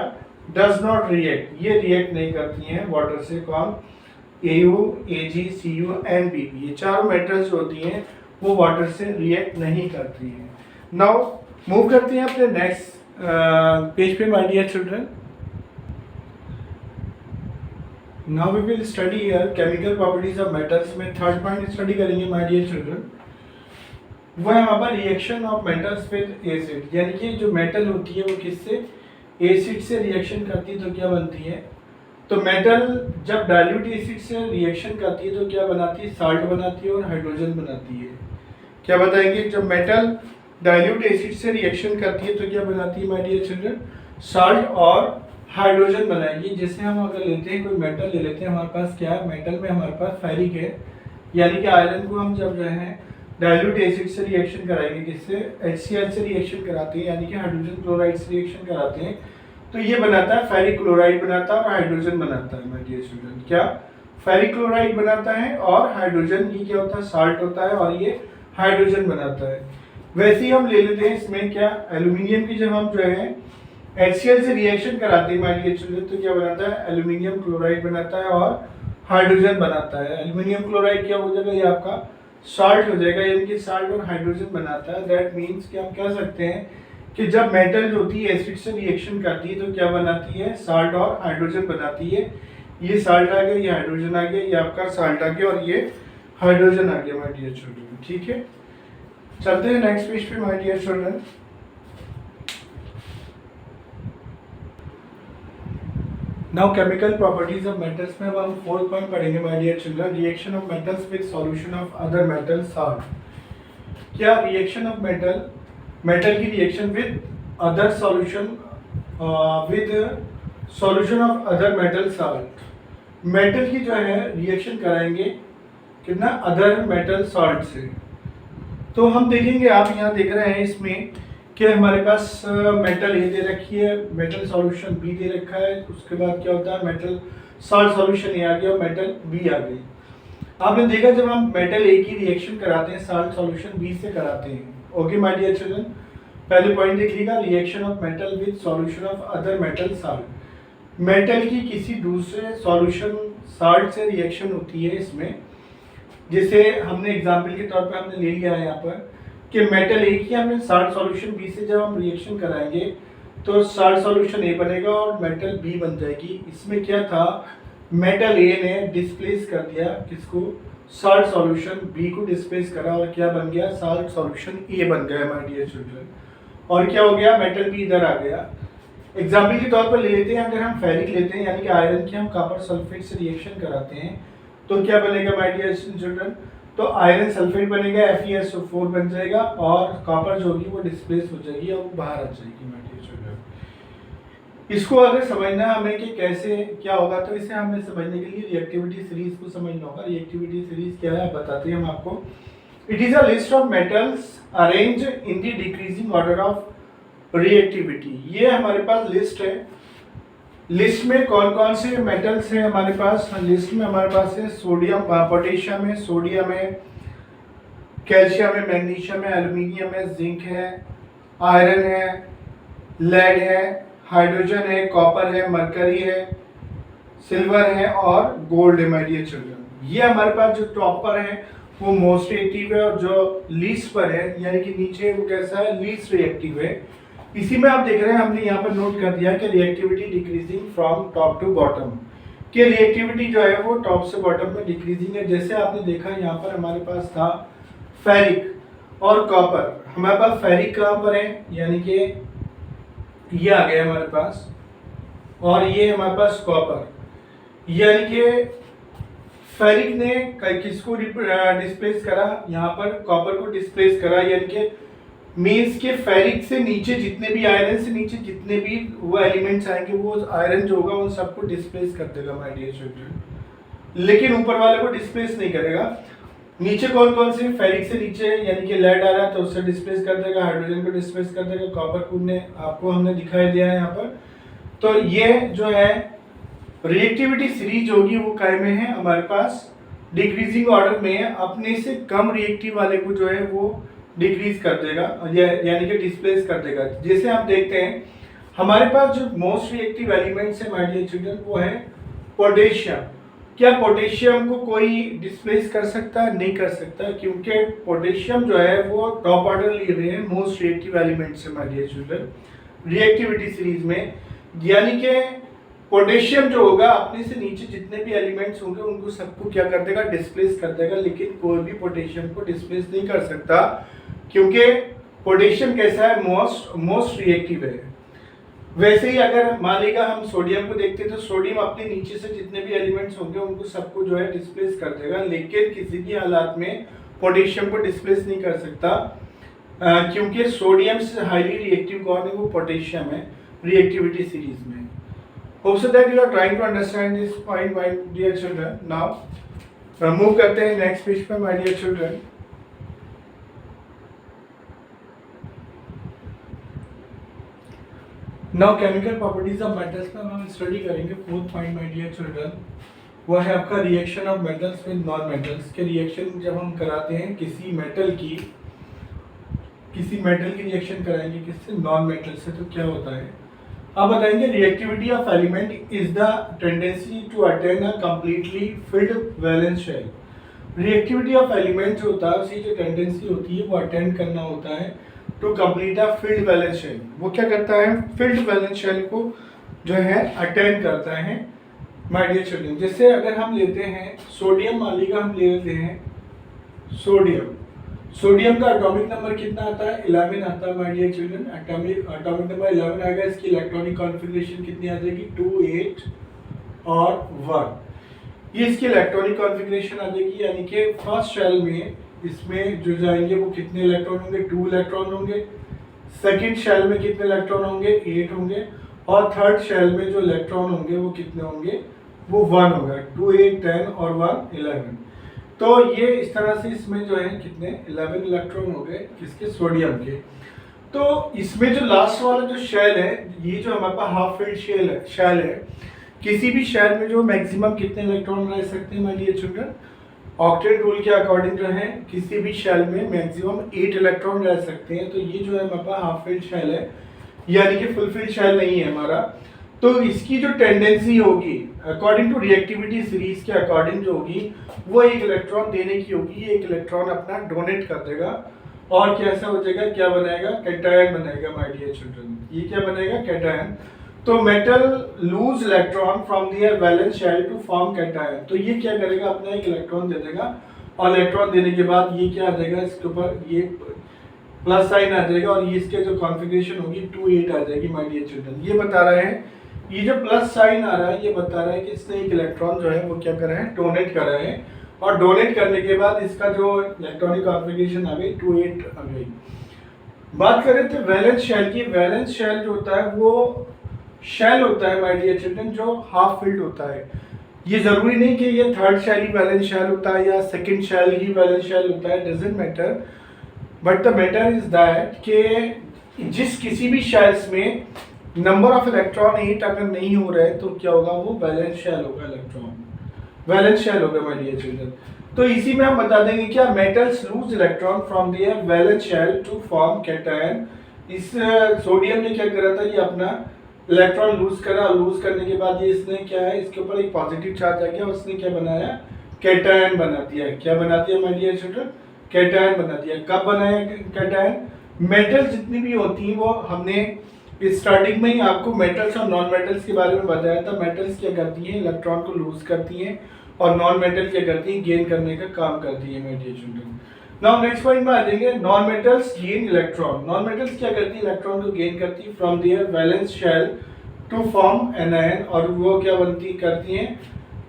डज नॉट रिएक्ट, ये रिएक्ट नहीं करती हैं वाटर से। कौन, Au, Ag, Cu and Pb, ये चारों मेटल्स होती हैं वो वाटर से रिएक्ट नहीं करती हैं। नाउ मूव करते हैं अपने नेक्स्ट पेज पे my dear children, now we will study here chemical properties of metals में थर्ड पॉइंट स्टडी करेंगे माय डियर चिल्ड्रन। वो है हमारे पास reaction of metals with acid, यानी कि जो मेटल होती है वो किससे, एसिड से रिएक्शन करती है तो क्या बनती है। तो मेटल जब डाइल्यूट एसिड से रिएक्शन करती है तो क्या बनाती है, साल्ट बनाती है और हाइड्रोजन बनाती है। क्या बताएंगे, जब मेटल डाइल्यूट एसिड से रिएक्शन करती है तो क्या बनाती है माय डियर चिल्ड्रन, साल्ट और हाइड्रोजन बनाएगी। जैसे हम अगर लेते हैं कोई मेटल ले लेते हैं, हमारे पास क्या है, मेटल में हमारे पास फेरिक है, यानी कि आयरन को हम जब जो है डाइल्यूट एसिड से रिएक्शन कराएंगे, जिससे HCl से रिएक्शन कराते हैं, यानी कि हाइड्रोजन क्लोराइड से रिएक्शन कराते हैं, तो ये बनाता है फेरिक क्लोराइड बनाता है और हाइड्रोजन बनाता है माय डियर स्टूडेंट। क्या, फेरिक क्लोराइड बनाता है और हाइड्रोजन, ये क्या होता है, साल्ट होता है और ये हाइड्रोजन बनाता है। वैसे ही हम ले लेते हैं इसमें क्या, एल्यूमिनियम की जब हम जो है HCl से रिएक्शन कराते हैं माय डियर स्टूडेंट, तो क्या बनाता है, एल्यूमिनियम क्लोराइड बनाता है और हाइड्रोजन बनाता है। एल्यूमिनियम क्लोराइड क्या हो जाएगा, ये आपका साल्ट हो जाएगा, यानी कि साल्ट और हाइड्रोजन बनाता है। दैट मीन्स कि हम कह सकते हैं कि जब मेटल जो होती है एसिड से रिएक्शन करती है तो क्या बनाती है, साल्ट और हाइड्रोजन बनाती है। ये साल्ट आ गया, ये हाइड्रोजन आ गया, ये आपका साल्ट आ गया और ये हाइड्रोजन आ गया माय डियर चिल्ड्रन। ठीक है, चलते हैं नेक्स्ट पेज पे my dear children. Now chemical properties of metals में अब हम फोर्थ पॉइंट पढ़ेंगे my dear children, reaction of metals with solution of other metal salt. क्या रिएक्शन ऑफ मेटल, मेटल की reaction with other solution, with solution of other metal salt. Metal की जो है reaction कराएंगे कितना, अदर मेटल साल्ट से। तो हम देखेंगे, आप यहाँ देख रहे हैं इसमें कि हमारे पास मेटल ए दे रखी है, मेटल सॉल्यूशन बी दे रखा है, उसके बाद क्या होता है, मेटल साल्ट सॉल्यूशन ए आ गया और मेटल बी आ गई। आपने देखा जब हम मेटल ए की रिएक्शन कराते हैं साल्ट सॉल्यूशन बी से कराते हैं। ओके माय डियर चिल्ड्रन, पहले पॉइंट देखिएगा, reaction of metal with solution of other metal salt. Metal की किसी दूसरे सॉल्यूशन साल्ट से रिएक्शन होती है इसमें, जैसे हमने एग्जांपल के तौर पे हमने ले लिया है यहाँ पर कि मेटल ए की हमने साल्ट सॉल्यूशन बी से जब हम रिएक्शन कराएंगे तो साल्ट सॉल्यूशन ए बनेगा और मेटल बी बन जाएगी। इसमें क्या था, मेटल ए ने डिस्प्लेस कर दिया किसको, साल्ट सॉल्यूशन बी को डिस्प्लेस करा और क्या बन गया, साल्ट सॉल्यूशन ए बन गया माय डियर चिल्ड्रन। और क्या हो गया, मेटल बी इधर आ गया। एग्जाम्पल के तौर पर ले लेते हैं, अगर हम फेरिक लेते हैं यानी कि आयरन की हम कॉपर सल्फेट से रिएक्शन कराते हैं तो क्या बनेगा माय डियर चिल्ड्रन, तो आयरन सल्फेट बनेगा, FeSO4 बन जाएगा और कॉपर जो होगी वो डिस्प्लेस हो जाएगी और बाहर आ जाएगी माय डियर चिल्ड्रन। इसको अगर समझना हमें कि कैसे क्या होगा, तो इसे हमें समझने के लिए रिएक्टिविटी सीरीज को समझना होगा। रिएक्टिविटी सीरीज क्या है बताते हैं हम आपको। It is a list of metals arrange in the decreasing order of reactivity. ये हमारे पास लिस्ट है। लिस्ट में कौन कौन से मेटल्स हैं हमारे पास, लिस्ट में हमारे पास है सोडियम, पोटेशियम है, सोडियम है, कैल्शियम है, मैग्नीशियम है, एल्यूमिनियम है, जिंक है, आयरन है, लेड है, हाइड्रोजन है, कॉपर है, मरकरी है, सिल्वर है और गोल्ड है माय डियर चिल्ड्रन। ये हमारे पास जो टॉप पर है वो मोस्ट रिएक्टिव है और जो लीस्ट पर है यानी कि नीचे वो कैसा है, लीस्ट रिएक्टिव है। इसी में आप देख रहे हैं हमने यहाँ पर नोट कर दिया कि reactivity decreasing from top to bottom, कि रिएक्टिविटी जो है वो टॉप से बॉटम में डिक्रीजिंग है। जैसे आपने देखा यहाँ पर हमारे पास था फेरिक और कॉपर, हमारे पास फेरिक कहाँ पर है, यानी कि ये आ गया हमारे पास, और ये हमारे पास कॉपर, यानी कि फेरिक ने किसको डिस्प्लेस करा, यहाँ पर कॉपर को डिस्प्लेस करा, यानी कि मीन्स के फेरिक से नीचे जितने भी, आयरन से नीचे जितने भी वो एलिमेंट्स आएंगे वो आयरन जो होगा उन सबको डिस्प्लेस कर देगा माय डियर स्टूडेंट, लेकिन ऊपर वाले को डिस्प्लेस नहीं करेगा। नीचे कौन कौन से, फेरिक से नीचे यानी कि लेड आ रहा है तो उससे डिस्प्लेस कर देगा, हाइड्रोजन को डिस्प्लेस कर देगा, कॉपर को आपको हमने दिखाई दिया है यहाँ पर। तो ये जो है रिएक्टिविटी सीरीज होगी वो काय में है हमारे पास, डिक्रीजिंग ऑर्डर में है, अपने से कम रिएक्टिव वाले को जो है वो डिक्रीज कर देगा यानी कि डिस्प्लेस कर देगा। जैसे आप देखते हैं हमारे पास जो मोस्ट रिएक्टिव एलिमेंट्स है माय डियर चिल्ड्रन वो है पोटेशियम। क्या पोटेशियम को कोई डिस्प्लेस कर सकता है? नहीं कर सकता, क्योंकि पोटेशियम जो है वो टॉप ऑर्डर ले रहे हैं मोस्ट रिएक्टिव एलिमेंट्स है my dear children. Reactivity series में, यानी कि पोटेशियम जो होगा अपने से नीचे जितने भी एलिमेंट्स होंगे उनको सबको क्या कर देगा, डिस्प्लेस कर देगा, लेकिन कोई भी पोटेशियम को डिस्प्लेस नहीं कर सकता, क्योंकि पोटेशियम कैसा है, मोस्ट रिएक्टिव है। वैसे ही अगर मान लीजिए हम सोडियम को देखते हैं तो सोडियम अपने नीचे से जितने भी एलिमेंट्स होंगे उनको सबको जो है डिस्प्लेस कर देगा, लेकिन किसी भी हालात में पोटेशियम को डिस्प्लेस नहीं कर सकता, क्योंकि सोडियम से हाईली रिएक्टिव कौन है, वो पोटेशियम है रिएक्टिविटी सीरीज में। Hope so that you are trying to understand this point my dear children. Now move करते हैं नेक्स्ट पेज पे my dear children. Now chemical properties of metals में हम स्टडी करेंगे fourth point my dear children, वो है आपका reaction of metals with non metals के रिएक्शन जब हम कराते हैं किसी मेटल की रिएक्शन कराएंगे किससे, नॉन मेटल से, तो क्या होता है। अब बताएंगे reactivity of element is the tendency to attain a completely filled valence shell. Reactivity of element जो होता है उसकी जो टेंडेंसी होती है वो अटेंड करना होता है to complete a filled valence shell. वो क्या करता है, फिल्ड वैलेंस शेल को जो है अटेंड करता है माय डियर चिल्ड्रन। जैसे अगर हम लेते हैं सोडियम, मान लीजिए हम ले लेते हैं सोडियम का एटॉमिक नंबर कितना आता है, 11 आता है my dear children. Atomic number 11 आएगा, इसकी इलेक्ट्रॉनिक कॉन्फ़िगरेशन कितनी आ जाएगी, 2 8 और 1। ये इसकी इलेक्ट्रॉनिक कॉन्फ़िगरेशन आ जाएगी, यानी कि फर्स्ट शेल में इसमें जो जाएंगे वो कितने इलेक्ट्रॉन होंगे, 2 इलेक्ट्रॉन होंगे। सेकंड शेल में कितने इलेक्ट्रॉन होंगे, 8 होंगे। और थर्ड शेल में जो इलेक्ट्रॉन होंगे वो कितने होंगे, वो 1 होगा। 2 8 10 और 1 11। तो ये इस तरह से इसमें जो है कितने 11 इलेक्ट्रॉन हो गए किसके, सोडियम के। तो इसमें जो लास्ट वाला जो शेल है, ये जो हमारे पास हाफ फिल्ड शेल है, किसी भी शेल में जो मैक्सिमम कितने इलेक्ट्रॉन रह सकते हैं my dear children, octet rule के अकॉर्डिंग जो है किसी भी शेल में मैक्सिमम 8 इलेक्ट्रॉन रह सकते हैं। तो ये जो है हमारे पास हाफ फिल्ड शेल है, यानी कि फुल फिल्ड शेल नहीं है हमारा। तो इसकी जो टेंडेंसी होगी अकॉर्डिंग टू रिएक्टिविटी सीरीज के अकॉर्डिंग जो होगी वो एक इलेक्ट्रॉन देने की होगी, एक इलेक्ट्रॉन अपना डोनेट कर देगा और कैसा हो जाएगा, क्या बनाएगा, कैटायन बनाएगा माय डियर चिल्ड्रन। ये क्या बनेगा, कैटायन। तो metal lose electron from their valence shell to form cation. तो ये क्या करेगा, अपना एक इलेक्ट्रॉन दे देगा और इलेक्ट्रॉन देने के बाद ये क्या आ जाएगा, इसके ऊपर ये प्लस साइन आ जाएगा और ये इसके जो कॉन्फ़िगरेशन होगी 2 8 आ जाएगी माय डियर चिल्ड्रन। ये बता रहे हैं, ये जो प्लस साइन आ रहा है ये बता रहा है कि इसने एक इलेक्ट्रॉन जो है वो क्या कर रहे हैं, डोनेट कर रहे हैं। और डोनेट करने के बाद इसका जो इलेक्ट्रॉनिक कॉन्फ़िगरेशन आ गई 2 8 आ गई। बात करें तो वैलेंस शेल की, वैलेंस शेल जो होता है वो शेल होता है माय डियर चिल्ड्रन जो हाफ फिल्ड होता है। ये जरूरी नहीं कि ये थर्ड शेल ही वैलेंस शेल होता है या सेकंड शेल ही वैलेंस शेल होता है, doesn't matter, but the matter is that कि जिस किसी भी शेल्स में नंबर ऑफ इलेक्ट्रॉन 8 अगर नहीं हो रहे तो क्या होगा, वो वैलेंस शेल होगा, इलेक्ट्रॉन वैलेंस शेल होगा माय डियर चिल्ड्रन। तो इसी में हम बता देंगे क्या, metals lose electron from their valence shell to form cation. इस सोडियम ने क्या करा था, ये अपना इलेक्ट्रॉन लूज करा, लूज करने के बाद ये इसने क्या है, इसके ऊपर एक पॉजिटिव चार्ज आ गया, उसने क्या बनाया, कैटायन बना दिया। क्या बना दिया माय डियर चिल्ड्रन, कैटायन बना दिया। कब बनाया कैटायन, मेटल जितनी भी होती हैं वो हमने स्टार्टिंग में ही आपको मेटल्स और नॉन मेटल्स के बारे में बताया था। मेटल्स क्या करती हैं, इलेक्ट्रॉन को लूज करती हैं और नॉन मेटल क्या करती हैं, गेन करने का काम करती है my dear children. Now next point में आ जाएंगे, non metals gain electron. Non metals क्या करती है, इलेक्ट्रॉन को गेन करती है from their valence shell to form anion, और वो क्या करती हैं,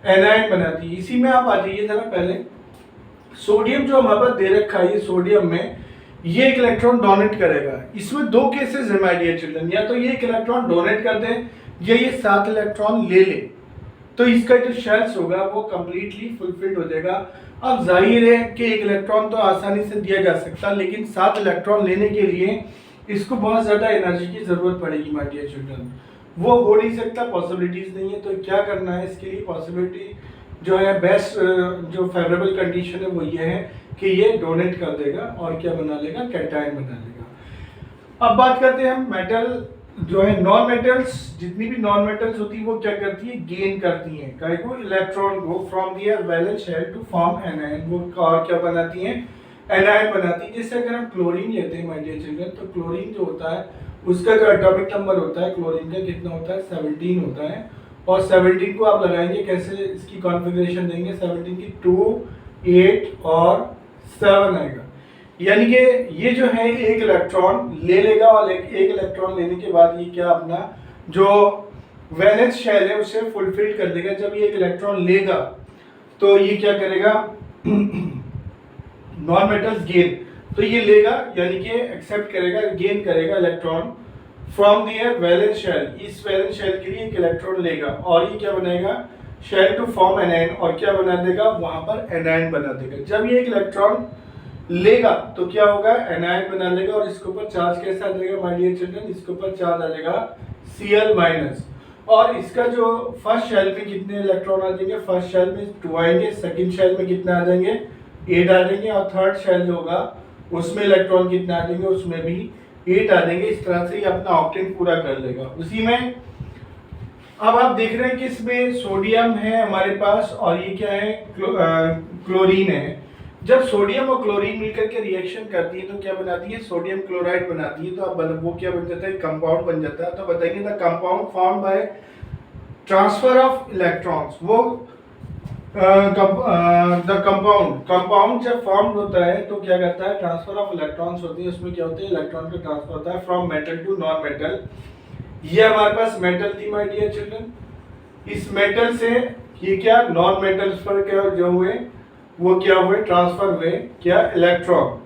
एनायन बनाती है। इसी में आप आ जाइए जरा पहले, सोडियम जो हमारे पास दे रखा है, सोडियम में ये एक इलेक्ट्रॉन डोनेट करेगा। इसमें 2 केसेस है माय डियर चिल्ड्रन, या तो ये एक इलेक्ट्रॉन डोनेट कर दे या ये 7 इलेक्ट्रॉन ले ले, तो इसका जो शेल्स होगा वो कंप्लीटली फुलफिल्ड हो जाएगा। अब जाहिर है कि एक इलेक्ट्रॉन तो आसानी से दिया जा सकता है, लेकिन 7 इलेक्ट्रॉन लेने के लिए इसको बहुत ज़्यादा एनर्जी की ज़रूरत पड़ेगी माय डियर चिल्ड्रन, वो हो नहीं सकता, पॉसिबिलिटीज़ नहीं है। तो क्या करना है इसके लिए, पॉसिबिलिटी जो है बेस्ट जो फेवरेबल कंडीशन है वो ये है कि ये डोनेट कर देगा और क्या बना लेगा, कैटायन बना लेगा। अब बात करते हैं हम मेटल जो है, नॉन मेटल्स, जितनी भी नॉन मेटल्स होती है वो क्या करती है, गेन करती हैं काय को, इलेक्ट्रॉन को from their valence shell to form anion. वो और क्या बनाती हैं, एनायन बनाती है। जैसे अगर हम क्लोरीन लेते हैं माय डियर चिल्ड्रन, तो क्लोरीन जो होता है उसका जो एटॉमिक नंबर होता है क्लोरीन का कितना होता है 17 होता है। और 17 को आप लगाएंगे कैसे, इसकी कॉन्फ़िगरेशन देंगे 17 की 2 8 और 7 आएगा। यानी कि ये जो है एक इलेक्ट्रॉन ले लेगा और एक इलेक्ट्रॉन लेने के बाद ये क्या अपना जो वैलेंस शेल है उसे फुलफिल कर देगा। जब ये एक इलेक्ट्रॉन लेगा तो ये क्या करेगा नॉन मेटल्स गेन, तो ये लेगा यानी कि एक्सेप्ट करेगा, गेन करेगा electron from their valence shell. इस वैलेंस शेल के लिए एक इलेक्ट्रॉन लेगा और ये क्या बनाएगा शेल टू फॉर्म एनायन, और क्या बना देगा वहां पर एनायन बना देगा। जब ये एक इलेक्ट्रॉन लेगा तो क्या होगा एनायन बना लेगा और इसके ऊपर चार्ज कैसा आ जाएगा माय डियर चिल्ड्रन, इसके ऊपर चार्ज आ जाएगा Cl-। और इसका जो फर्स्ट शेल में कितने इलेक्ट्रॉन आ जाएंगे, फर्स्ट शेल में 2 आएंगे, सेकंड शेल में कितने आ जाएंगे 8 आ जाएंगे, और थर्ड शेल जो होगा उसमें इलेक्ट्रॉन कितने आ जाएंगे, उसमें भी 8 आ जाएंगे। इस तरह से ये अपना ऑक्टेन पूरा कर लेगा। उसी में अब आप देख रहे हैं कि इसमें सोडियम है हमारे पास और ये क्या है क्लोरीन है। जब सोडियम और क्लोरीन मिलकर के रिएक्शन करती है तो क्या बनाती है सोडियम क्लोराइड बनाती है। तो अब वो क्या बन जाता है कंपाउंड बन जाता है। तो बताइए the compound form by transfer of electrons, वो द कंपाउंड जब फॉर्म होता है तो क्या करता है ट्रांसफर ऑफ इलेक्ट्रॉन्स होती है। उसमें क्या होता है इलेक्ट्रॉन का ट्रांसफर होता है from metal to non metal. ये हमारे पास मेटल थी माय डियर चिल्ड्रन, इस मेटल से ये क्या नॉन मेटल्स पर क्या जो हुए वो क्या हुए ट्रांसफर हुए क्या electron.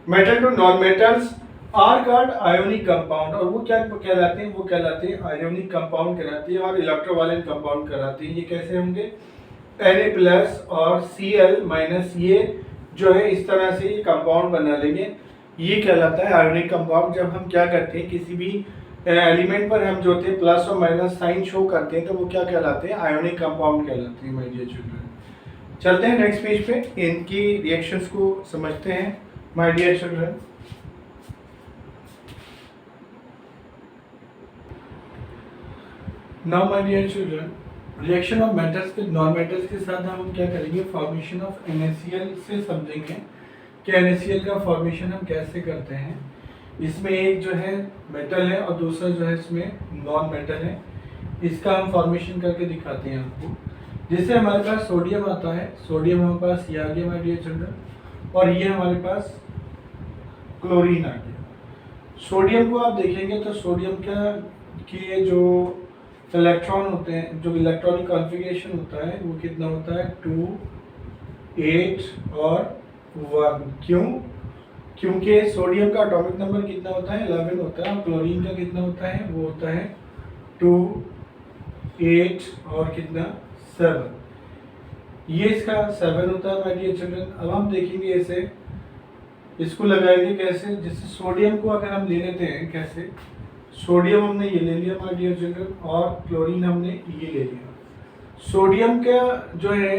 Metal to non metals are called ionic compound, और वो क्या कहलाते हैं, वो कहलाते हैं आयोनिक कंपाउंड कहलाते हैं और इलेक्ट्रोवालेंट कंपाउंड कहलाते हैं। ये कैसे होंगे Na+ और Cl- ये जो है इस तरह से ये कंपाउंड बना लेंगे, ये कहलाता है आयोनिक कंपाउंड। जब हम क्या करते हैं किसी भी एलिमेंट पर हम जो होते हैं प्लस और माइनस साइन शो करते हैं तो वो क्या कहलाते हैं आयोनिक कंपाउंड कहलाते हैं माय डियर चिल्ड्रन। चलते हैं नेक्स्ट पेज पे, इनकी रिएक्शंस को समझते हैं my dear children. Now my dear children reaction of metals with non metals के साथ हम क्या करेंगे फॉर्मेशन ऑफ NaCl से समझेंगे कि NaCl का फॉर्मेशन हम कैसे करते हैं। इसमें एक जो है मेटल है और दूसरा जो है इसमें नॉन मेटल है, इसका हम फॉर्मेशन करके दिखाते हैं आपको। जैसे हमारे पास सोडियम आता है, सोडियम हमारे पास ये आ गया माय डियर चिल्ड्रन, और ये हमारे पास क्लोरीन आ गया। सोडियम को आप देखेंगे तो सोडियम के जो इलेक्ट्रॉन होते हैं, जो इलेक्ट्रॉनिक कॉन्फ़िगरेशन होता है वो कितना होता है 2 8 और 1। क्यों? क्योंकि सोडियम का एटॉमिक नंबर कितना होता है 11 होता है, और क्लोरीन का कितना होता है वो होता है 2 8 और कितना 7। ये इसका 7 होता है माय डियर चिल्ड्रन। अब हम देखेंगे इसे, इसको लगाएंगे कैसे। जैसे सोडियम को अगर हम ले लेते हैं कैसे, सोडियम हमने ये ले लिया माय डियर चिल्ड्रन और क्लोरीन हमने ये ले लिया। सोडियम का जो है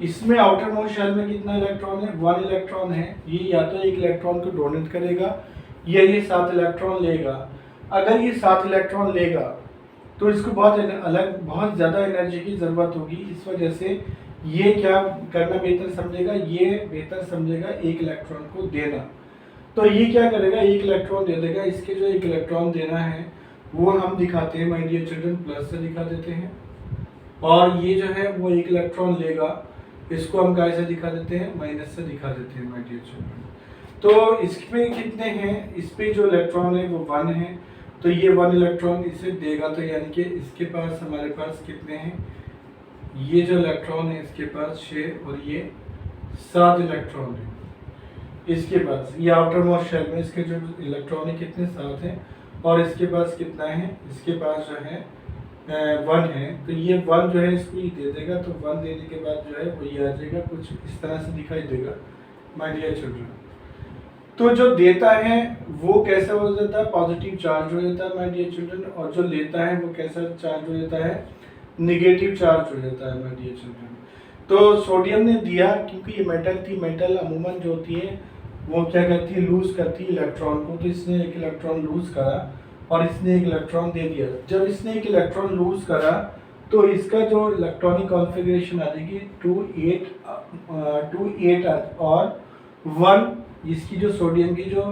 इसमें आउटर मोस्ट शेल में कितना इलेक्ट्रॉन है 1 इलेक्ट्रॉन है। ये या तो एक इलेक्ट्रॉन को डोनेट करेगा या ये 7 इलेक्ट्रॉन लेगा। अगर ये 7 इलेक्ट्रॉन लेगा तो इसको बहुत ज़्यादा एनर्जी की ज़रूरत होगी। इस वजह से ये क्या करना बेहतर समझेगा, ये बेहतर समझेगा एक इलेक्ट्रॉन को देना। तो ये क्या करेगा एक इलेक्ट्रॉन दे देगा। इसके जो एक इलेक्ट्रॉन देना है वो हम दिखाते हैं माय डियर चिल्ड्रन प्लस से दिखा देते हैं, और ये जो है वो एक इलेक्ट्रॉन लेगा, इसको हम कैसे दिखा देते हैं माइनस से दिखा देते हैं माय डियर चिल्ड्रन। तो इसमें कितने हैं, इस पे जो इलेक्ट्रॉन है वो 1 है, तो ये 1 इलेक्ट्रॉन इसे देगा। तो यानी कि इसके पास हमारे पास कितने हैं, ये जो इलेक्ट्रॉन है इसके पास 6 और ये 7 इलेक्ट्रॉन है इसके पास। ये आउटर मोस्ट शेल में इसके जो इलेक्ट्रॉन है कितने 7 हैं, और इसके पास कितना है, इसके पास जो है 1 है। तो ये 1 जो है इसको ये दे देगा, तो 1 देने के बाद जो है वो ये आ जाएगा, कुछ इस तरह से दिखाई देगा माय डियर चिल्ड्रन। तो जो देता है वो कैसा हो जाता है पॉजिटिव चार्ज हो जाता है माय डियर चिल्ड्रन, और जो लेता है वो कैसा चार्ज हो जाता है निगेटिव चार्ज हो जाता है माय डियर चिल्ड्रन। तो सोडियम ने दिया क्योंकि ये मेटल थी, मेटल अमूमन जो होती है वो क्या करती है लूज करती है इलेक्ट्रॉन को। तो इसने एक इलेक्ट्रॉन लूज करा और इसने एक इलेक्ट्रॉन दे दिया। जब इसने एक इलेक्ट्रॉन लूज करा तो इसका जो इलेक्ट्रॉनिक कॉन्फ़िगरेशन आ जाएगी 2 8 और 1, इसकी जो सोडियम की जो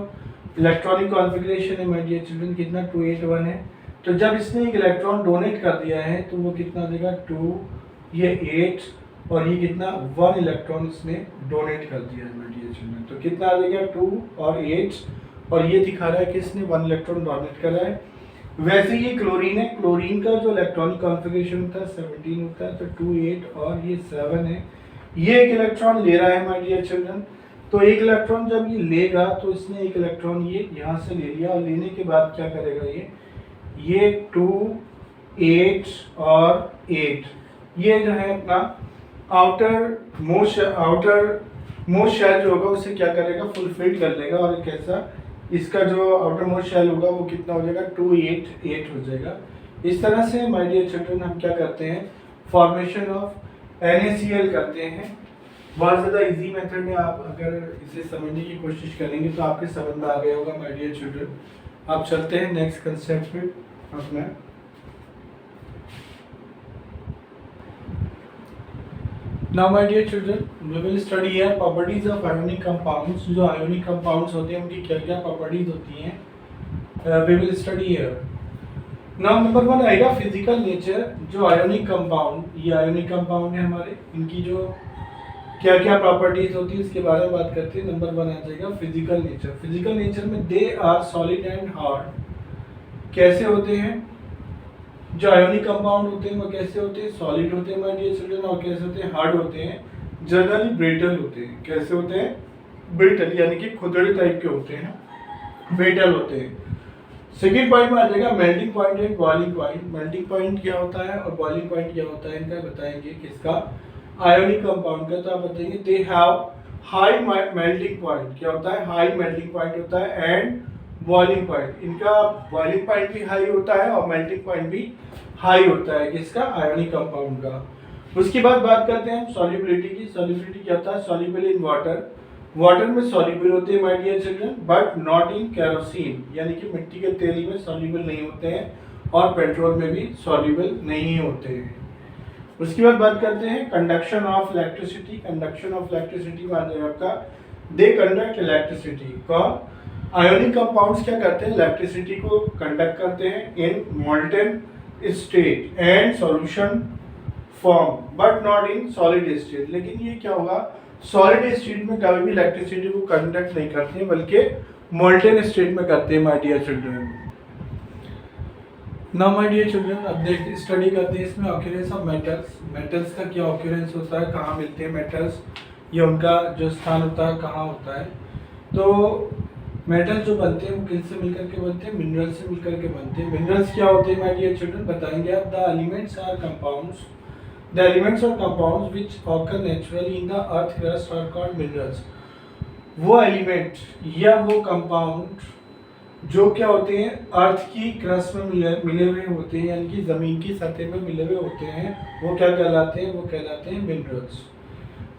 इलेक्ट्रॉनिक कॉन्फ़िगरेशन है माय डियर चिल्ड्रन कितना 281 है। तो जब इसने एक इलेक्ट्रॉन डोनेट कर दिया है तो वो कितना देगा 2, ये 8 और ये कितना 1 इलेक्ट्रॉन इसने डोनेट कर दिया है माय डियर चिल्ड्रन। तो कितना आ जाएगा 2 और 8 और ये दिखा रहा है कि इसने 1 इलेक्ट्रॉन डोनेट करा है। वैसे ये क्लोरीन है, क्लोरीन का जो इलेक्ट्रॉनिक कॉन्फ़िगरेशन होता है 17 होता है, तो 2 8 और ये 7 है। ये एक इलेक्ट्रॉन ले रहा है माय डियर चिल्ड्रन। तो एक इलेक्ट्रॉन जब ये लेगा तो इसने एक इलेक्ट्रॉन ये यहाँ से ले लिया और लेने के बाद क्या करेगा ये 2 8 और 8 ये जो है अपना आउटर मोस्ट शेल जो होगा उसे क्या करेगा फुलफिल कर लेगा और एक ऐसा इसका जो आउटर मोस्ट शेल होगा वो कितना हो जाएगा 2 8 8 हो जाएगा। इस तरह से माय डियर चिल्ड्रन हम क्या करते हैं फॉर्मेशन ऑफ NaCl करते हैं। बहुत ज़्यादा इजी मेथड में आप अगर इसे समझने की कोशिश करेंगे तो आपके समझ में आ गया होगा माय डियर चिल्ड्रन। आप चलते हैं नेक्स्ट कंसेप्ट पे अपना। Now my dear children, we will study here properties of ionic compounds। जो ionic compounds होते हैं उनकी क्या क्या प्रॉपर्टीज होती हैं we will study here। Now number 1 आएगा फिजिकल नेचर। जो आयोनिक कंपाउंड ये आयोनिक कंपाउंड है हमारे, इनकी जो क्या क्या प्रॉपर्टीज होती है इसके बारे में बात करते हैं। नंबर 1 आ जाएगा फिजिकल नेचर। फिजिकल नेचर में they are solid and hard. कैसे होते हैं जो आयोनिक कंपाउंड होते हैं वो कैसे होते हैं सॉलिड होते हैं माय डियर चिल्ड्रन, और कैसे होते हैं हार्ड होते हैं जनरली ब्रिटल होते हैं। कैसे होते हैं ब्रिटल यानी कि खुरदरे टाइप के होते हैं, ब्रिटल होते हैं। सेकेंड पॉइंट में आ जाएगा melting point and boiling point. Melting point क्या होता है और बॉइलिंग पॉइंट क्या होता है इनका बताएंगे किसका आयोनिक कंपाउंड का। तो आप बताएंगे they have high melting point. क्या होता है हाई मेल्टिंग पॉइंट होता है एंड बॉइलिंग पॉइंट। इनका बॉइलिंग पॉइंट भी हाई होता है और मेल्टिंग पॉइंट भी हाई होता है किसका आयोनिक कंपाउंड का। उसके बाद बात करते हैं हम सॉल्युबिलिटी की। सॉल्युबिलिटी क्या होता है सॉल्युबल इन वाटर। वाटर में सॉल्युबल होते हैं my dear children but not in kerosene, यानी कि मिट्टी के तेल में सॉल्युबल नहीं होते हैं और पेट्रोल में भी सॉल्युबल नहीं होते हैं। उसके बाद बात करते हैं conduction of electricity. Conduction of electricity में आ जाएगा आपका दे कंडक्ट इलेक्ट्रिसिटी। कौन आयोनिक कंपाउंड्स क्या करते हैं इलेक्ट्रिसिटी को कंडक्ट करते हैं in molten state and solution form but not in solid state. लेकिन ये क्या होगा सॉलिड स्टेट में कभी भी इलेक्ट्रिसिटी को कंडक्ट नहीं करते हैं बल्कि मोल्टेन स्टेट में करते हैं my dear children. Now my dear children अब देखते स्टडी करते हैं इसमें ऑक्यूरेंस ऑफ मेटल्स। मेटल्स का क्या ऑक्यूरेंस होता है, कहाँ मिलते हैं मेटल्स, या उनका जो स्थान होता है कहाँ होता है। तो मेटल जो बनते हैं वो किससे मिलकर के बनते हैं मिनरल से मिलकर के बनते हैं। मिनरल्स क्या होते हैं माय डियर चिल्ड्रन बताएंगे आप। The elements or compounds the elements और compounds which occur naturally in the earth crust are called minerals. वो एलिमेंट या वो कंपाउंड जो क्या होते हैं अर्थ की क्रस्ट में मिले हुए होते हैं यानी कि ज़मीन की सतह में मिले हुए होते हैं वो क्या कहलाते हैं वो कहलाते हैं मिनरल्स।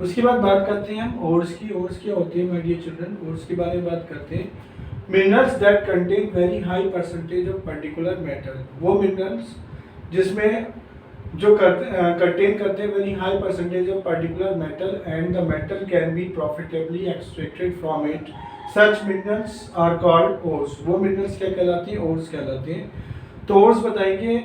उसके बाद बात करते हैं हम ओर्स की। ओर्स क्या होती है माय डियर चिल्ड्रन ओर्स के बारे में बात करते हैं। Minerals that contain very high percentage of particular metal. वो मिनरल्स जिसमें जो कंटेन करते हैं very high percentage of particular metal and the metal can be profitably extracted from it such minerals are called ores. वो minerals क्या कहलाते हैं ores कहलाते हैं। तो ओर्स बताएंगे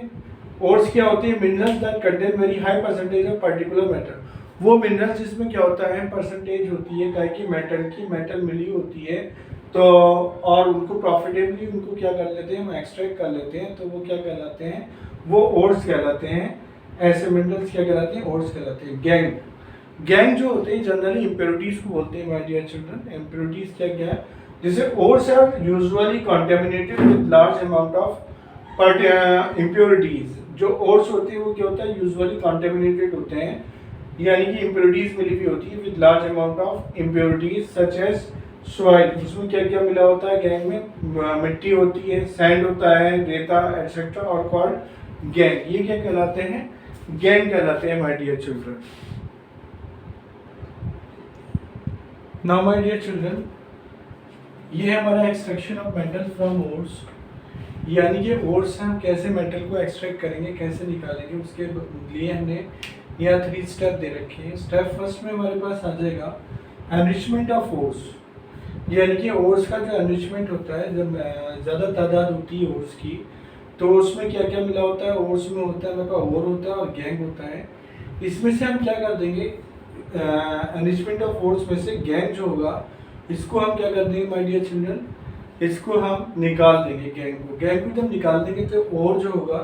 ओर्स क्या होती है minerals that contain very high percentage of particular metal. वो मिनरल्स जिसमें क्या होता है परसेंटेज होती है काहे कि मेटल मिली होती है तो और उनको प्रॉफिटेबली उनको क्या कर लेते हैं हम एक्सट्रैक्ट कर लेते हैं तो वो क्या कहलाते हैं वो ओर्स कहलाते हैं। ऐसे मिनरल्स क्या कहलाते हैं ओर्स कहलाते हैं। गैंग जो होते हैं जनरली इम्प्योरिटीज को बोलते हैं माय डियर चिल्ड्रन। इम्प्योरिटीज क्या क्या है जैसे ores are usually contaminated with large amount of impurities. जो ओर्स होते हैं वो क्या होता है यूजुअली कंटेमिनेटेड होते हैं यानी कि इम्प्योरिटीज मिली हुई होती है with large amount of impurities such as soil. उसमें क्या क्या मिला होता है गैंग में मिट्टी होती है सैंड होता है रेता एटसेट्रा और कॉल्ड गैंग। ये क्या कहलाते हैं गैंग कहलाते हैं my dear children. Now my dear children ये है हमारा extraction of metal from ores. यानी कि ओर्स से हम कैसे मेटल को एक्सट्रैक्ट करेंगे कैसे निकालेंगे उसके लिए हमने यहाँ 3 स्टेप दे रखे हैं। स्टेप फर्स्ट में हमारे पास आ जाएगा एनरिचमेंट ऑफ ओर्स, यानी कि ओर्स का जो एनरिचमेंट होता है, जब ज़्यादा तादाद होती है ओर्स की, तो उसमें क्या क्या मिला होता है, ओर्स में होता है मेरे पास ओर होता है और गैंग होता है। इसमें से हम क्या कर देंगे, एनरिचमेंट ऑफ ओर्स में से गैंग जो होगा इसको हम क्या कर देंगे माय डियर चिल्ड्रन, इसको हम निकाल देंगे गैंग को। गैंग को जब निकाल देंगे तो ओर जो होगा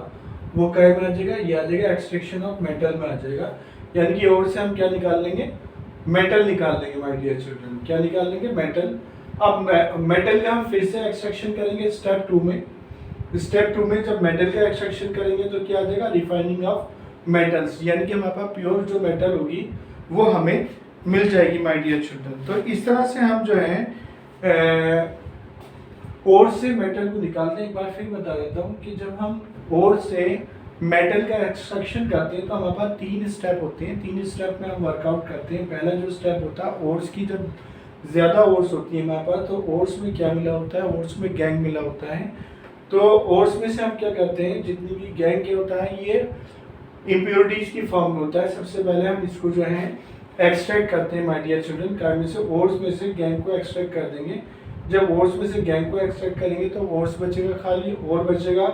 वो क्या में आ जाएगा, ये आ जाएगा एक्सट्रैक्शन ऑफ मेटल में आ जाएगा। यानी कि ओर से हम क्या निकाल लेंगे, मेटल निकाल लेंगे माय डियर चिल्ड्रन। क्या निकाल लेंगे, मेटल। अब मेटल का हम फिर से एक्सट्रैक्शन करेंगे स्टेप 2 में। स्टेप 2 में जब मेटल का एक्सट्रैक्शन करेंगे तो क्या आ जाएगा, रिफाइनिंग ऑफ मेटल्स, यानी कि हमारे पास प्योर जो मेटल होगी वो हमें मिल जाएगी माय डियर चिल्ड्रन। तो इस तरह से हम जो है ओर से मेटल को निकालते हैं। एक बार फिर बता देता हूँ कि जब हम ओर से मेटल का एक्सट्रैक्शन करते हैं तो हमारे पास 3 स्टेप होते हैं। 3 स्टेप में हम वर्कआउट करते हैं। पहला जो स्टेप होता है, ओर्स की जब ज़्यादा ओर्स होती है हमारे पास, तो ओर्स में क्या मिला होता है, ओर्स में गैंग मिला होता है। तो ओर्स में से हम क्या करते हैं, जितनी भी गैंग के होता है ये इम्प्योरिटीज की फॉर्म में होता है। सबसे पहले हम इसको जो है एक्सट्रैक्ट करते हैं माय डियर चिल्ड्रन। कार में से ओर्स में से गैंग को एक्सट्रैक्ट कर देंगे। जब ओर्स में से गैंग को एक्सट्रैक्ट करेंगे तो ओर्स बचेगा, खाली और बचेगा।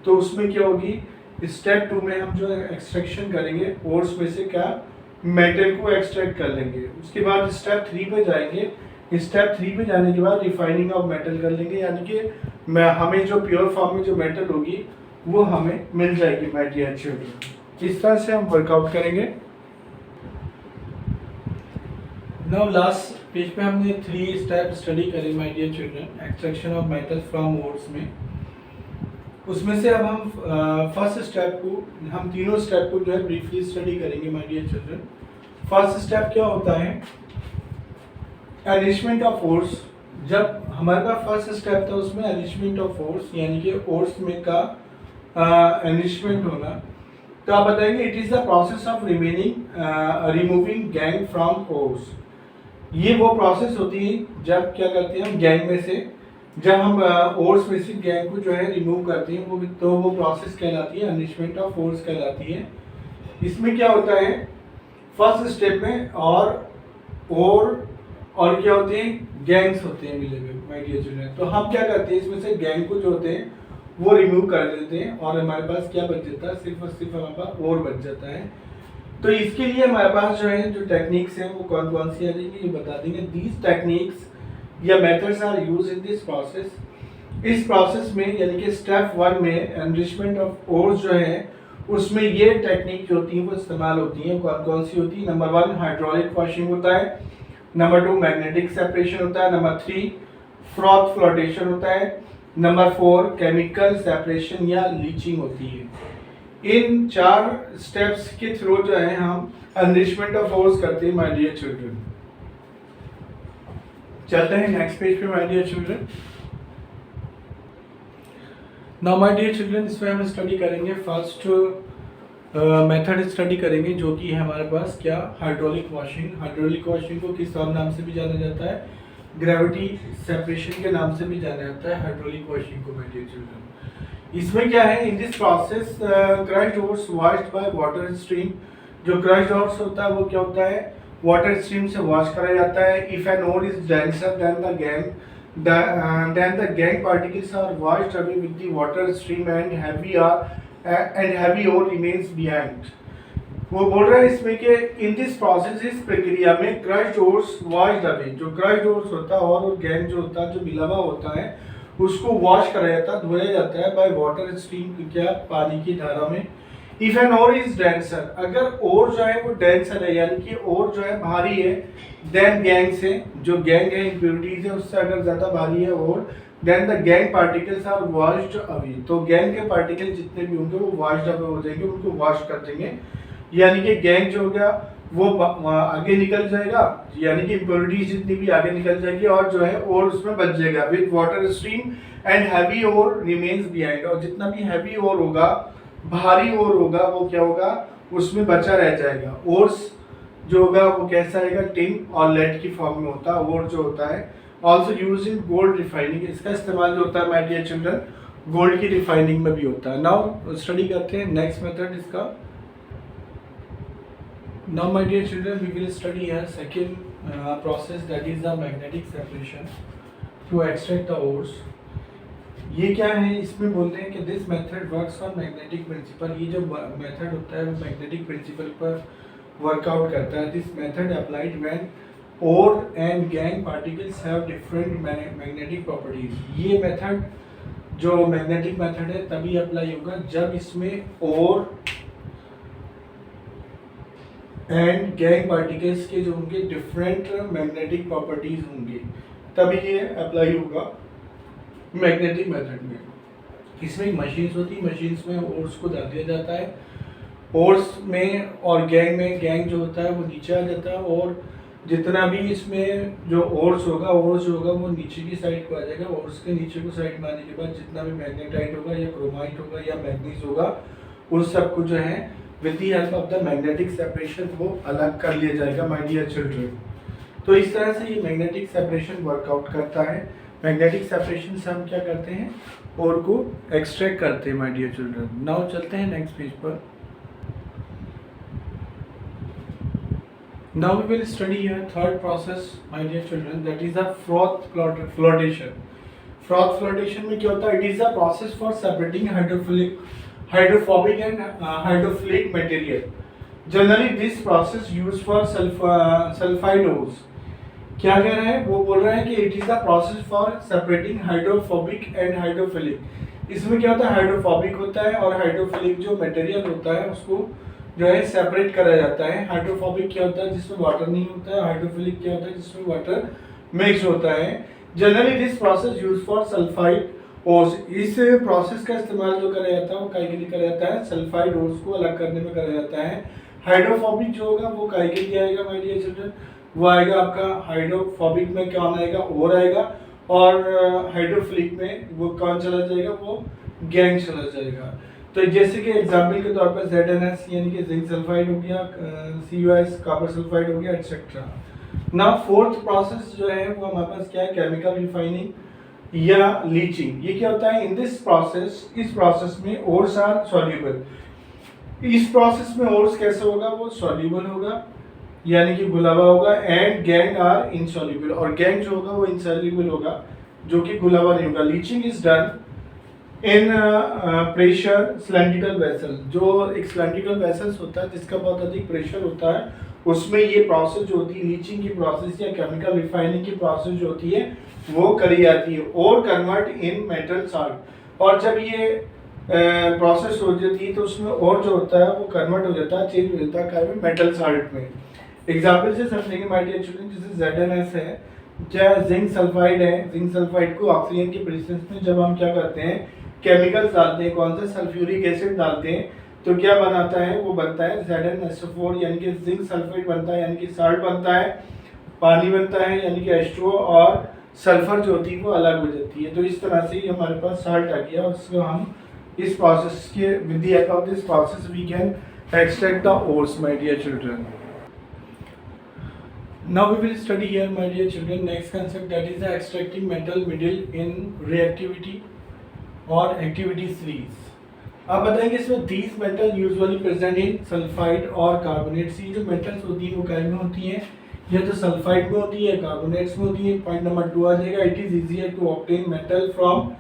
तो उसमें क्या होगी, स्टेप 2 में हम जो एक्सट्रैक्शन करेंगे ओर्स में से क्या, मेटल को एक्सट्रैक्ट कर लेंगे। उसके बाद स्टेप 3 पे जाएंगे। स्टेप 3 पे जाने के बाद रिफाइनिंग ऑफ मेटल कर लेंगे, यानी कि हमें जो प्योर फॉर्म में जो मेटल होगी वो हमें मिल जाएगी माय डियर चिल्ड्रन। इस तरह से हम वर्कआउट करेंगे। नाउ लास्ट पेज पे हमने 3 स्टेप स्टडी करी my dear children, extraction of metal from ores में। उसमें से अब हम फर्स्ट स्टेप को, हम तीनों स्टेप को जो है ब्रीफली स्टडी करेंगे my dear children. First step क्या होता है, एनरिचमेंट ऑफ ओर्स। जब हमारे पास फर्स्ट स्टेप था उसमें एनरिचमेंट ऑफ ओर्स, यानी कि ओर्स में का एनरिचमेंट होना। तो आप बताएंगे it is the process of removing gang from ores. ये वो प्रोसेस होती है जब क्या करते हैं हम गैंग में से, जब हम ओर्स में से गैंग को जो है रिमूव करते हैं, वो तो वो प्रोसेस कहलाती है एनरिचमेंट ऑफ ओर्स कहलाती है। इसमें क्या होता है, फर्स्ट स्टेप में और क्या होते हैं, गैंग्स होते हैं मिले हुए माय डियर चिल्ड्रन। तो हम क्या करते हैं, इसमें से गैंग को जो होते हैं वो रिमूव कर देते हैं और हमारे पास क्या बच जाता है, सिर्फ और सिर्फ हमारे पास और बच जाता है। तो इसके लिए हमारे पास जो है जो टेक्निक्स हैं वो कौन कौन सी आ जाएंगी ये बता देंगे। दीज टेक्निक्स या methods are use in this process. इस प्रोसेस में यानी कि स्टेप 1 में एनरिचमेंट ऑफ ओर्स जो है उसमें ये टेक्निक जो होती है वो इस्तेमाल होती है। कौन कौन सी होती है, नंबर 1 हाइड्रोलिक वॉशिंग होता है, नंबर 2 मैग्नेटिक सेपरेशन होता है, नंबर 3 फ्रॉथ फ्लोटेशन होता है, नंबर 4 केमिकल सेपरेशन या लीचिंग होती है। इन 4 स्टेप्स के थ्रू जो है हम एनरिचमेंट ऑफ ओर्स करते हैं माय डियर चिल्ड्रन। चलते हैं नेक्स्ट पेज पे my dear children. Now my dear children, इसमें हम स्टडी करेंगे फर्स्ट मेथड स्टडी करेंगे जो कि है हमारे पास क्या, हाइड्रोलिक वॉशिंग। हाइड्रोलिक वॉशिंग को किस और नाम से भी जाना जाता है, ग्रेविटी सेपरेशन के नाम से भी जाना जाता है हाइड्रोलिक वॉशिंग को माय डियर चिल्ड्रन। इसमें क्या है, in this process crushed ores washed by water stream. जो क्रश्ड ओर्स होता है वो क्या होता है, वाटर स्ट्रीम से वॉश करा जाता है। If an ore is denser than the gangue particles are washed away with the water stream and heavy ore remains behind। वो बोल रहा है इसमें कि इन दिस प्रोसेस, इस प्रक्रिया में क्रश्ड ओर्स वॉश्ड अवे, जो क्रश्ड ओर्स होता है और गैंग जो होता है जो मिला हुआ होता है उसको वॉश करा जाता है, धोया जाता है बाय वाटर स्ट्रीम, क्या, पानी की धारा में। If an ore is denser, अगर ओर जो है वो डेंसर है यानी कि ओर जो है भारी है, देन गैंग से, जो गैंग है इम्प्योरिटीज है उससे अगर ज्यादा भारी है ore, then the gangue particles are washed away. तो गैंग के पार्टिकल जितने भी होंगे वो वॉश्ड अवे हो जाएंगे, उनको वॉश कर देंगे। यानी कि गैंग जो हो गया वो आगे निकल जाएगा, यानी कि इम्प्योरिटीज जितनी भी आगे निकल जाएगी और जो है और उसमें बच जाएगा with water stream and heavy ore remains behind. और जितना भी हैवी ओर होगा, भारी ओर होगा, वो क्या होगा, उसमें बचा रह जाएगा। ओर्स जो होगा वो कैसा आएगा, टिन और लेड की फॉर्म में होता है ओर जो होता है। Also use in gold refining, इसका इस्तेमाल जो होता है माय डियर चिल्ड्रन गोल्ड की रिफाइनिंग में भी होता है। नाउ स्टडी करते हैं नेक्स्ट मेथड इसका। Now my dear children, we will study here second process that is the magnetic separation to extract the ores. ये क्या है, इसमें बोलते हैं कि this method works on magnetic principle. ये जो मेथड होता है वो मैग्नेटिक प्रिंसिपल पर वर्कआउट करता है. This method applied when ore and gangue particles have different magnetic properties. ये मेथड जो मैग्नेटिक मेथड है तभी अप्लाई होगा जब इसमें ore एंड गैंग पार्टिकल्स के जो उनके डिफरेंट मैग्नेटिक प्रॉपर्टीज होंगे, तभी ये अप्लाई होगा मैग्नेटिक मेथड में. इसमें मशीन्स होती है, मशीन्स में ओर्स को डाल दिया जाता है. ओर्स में और गैंग में, गैंग जो होता है वो नीचे आ जाता है और जितना भी इसमें जो ओर्स होगा वो नीचे की साइड को आ जाएगा. ओर्स के नीचे को साइड में आने के बाद जितना भी मैग्नेटाइट होगा या क्रोमाइट होगा या मैग्नीज होगा, उस सब को जो है with the help of the magnetic separation वो अलग कर लिया जाएगा माय डियर चिल्ड्रन. तो इस तरह से ये मैग्नेटिक सेपरेशन वर्कआउट करता है. मैग्नेटिक सेपरेशन से हम क्या करते हैं, ओर को एक्सट्रैक्ट करते हैं माय डियर चिल्ड्रन. नाउ चलते हैं नेक्स्ट पेज पर. Now we will study here third process, my dear children, that is the froth flotation. Froth flotation में क्या होता है? It is a process for separating hydrophobic and hydrophilic material. Generally, this process used for sulfide ores. क्या कह रहे हैं? वो बोल रहे हैं कि it is a process for separating hydrophobic and hydrophilic. इसमें क्या होता है? हाइड्रोफोबिक होता है और हाइड्रोफिलिक जो मटेरियल होता है उसको जो है सेपरेट करा जाता है. हाइड्रोफोबिक क्या होता है? जिसमें वाटर नहीं होता है. हाइड्रोफिलिक क्या होता है? जिसमें वाटर मिक्स होता है. Generally this process use for sulphide ores. इस प्रोसेस का इस्तेमाल जो करा जाता है वो काहे के लिए करा जाता है? सल्फाइड ओर्स को अलग करने में करा जाता है. हाइड्रोफोबिक जो होगा वो काहे के लिए आएगा माय डियर चिल्ड्रन? वो आएगा आपका हाइड्रोफोबिक में कौन आएगा? ओर आएगा. और हाइड्रोफिलिक में वो कौन चला जाएगा? वो गैंग चला जाएगा. तो जैसे कि एग्जाम्पल के तौर पर ZnS यानी कि जिंक सल्फाइड हो गया, CuS कॉपर सल्फाइड हो गया, एटसेट्रा. नाउ फोर्थ प्रोसेस जो है वो हमारे पास क्या है? केमिकल रिफाइनिंग या लीचिंग. ये क्या होता है? इन दिस प्रोसेस, इस प्रोसेस में ओर्स आर सॉल्युबल. इस प्रोसेस में ओर्स कैसे होगा? वो सॉल्युबल होगा यानी कि गुलाबा होगा. And gangue are insoluble. और गैंग जो होगा वो इनसॉल्युबल होगा जो कि गुलाबा नहीं होगा. Leaching is done in pressure cylindrical vessel. जो एक सिलेंड्रिकल वेसल्स होता है जिसका बहुत अधिक प्रेशर होता है, उसमें ये प्रोसेस जो होती है लीचिंग की प्रोसेस या केमिकल रिफाइनिंग की प्रोसेस जो होती है वो करी जाती है. और कन्वर्ट इन मेटल साल्ट. और जब ये प्रोसेस हो जाती है तो उसमें और जो होता है वो कन्वर्ट हो जाता है, चेंज हो जाता है मेटल साल्ट में. एग्जाम्पल से समझेंगे माय डियर चिल्ड्रन. जैसे ZnS है, क्या जिंक सल्फाइड है. जिंक सल्फाइड को ऑक्सीजन के प्रेजेंस में जब हम क्या करते हैं? केमिकल्स डालते हैं. कौन सा? सल्फ्यूरिक एसिड डालते हैं. तो क्या बनाता है? वो बनता है ZnSO4 यानी कि जिंक सल्फाइड बनता है यानी कि साल्ट बनता है. पानी बनता है यानी कि H2O. और सल्फर जो होती है वो अलग हो जाती है. तो इस तरह से हमारे पास साल्ट आ गया. उसको हम इस प्रोसेस के with the help of this process we can extract the ores my dear children. Now we will study here my dear children next concept, that is the extracting metal middle in reactivity और activity series. आप बताएंगे इसमें these metal usually present in sulphide और carbonates. ये जो metals होती हैं वो क्या में होती हैं? या तो सल्फाइड में होती है, कार्बोनेट्स में होती है. पॉइंट नंबर 2 आ जाएगा. It is easier to obtain metal from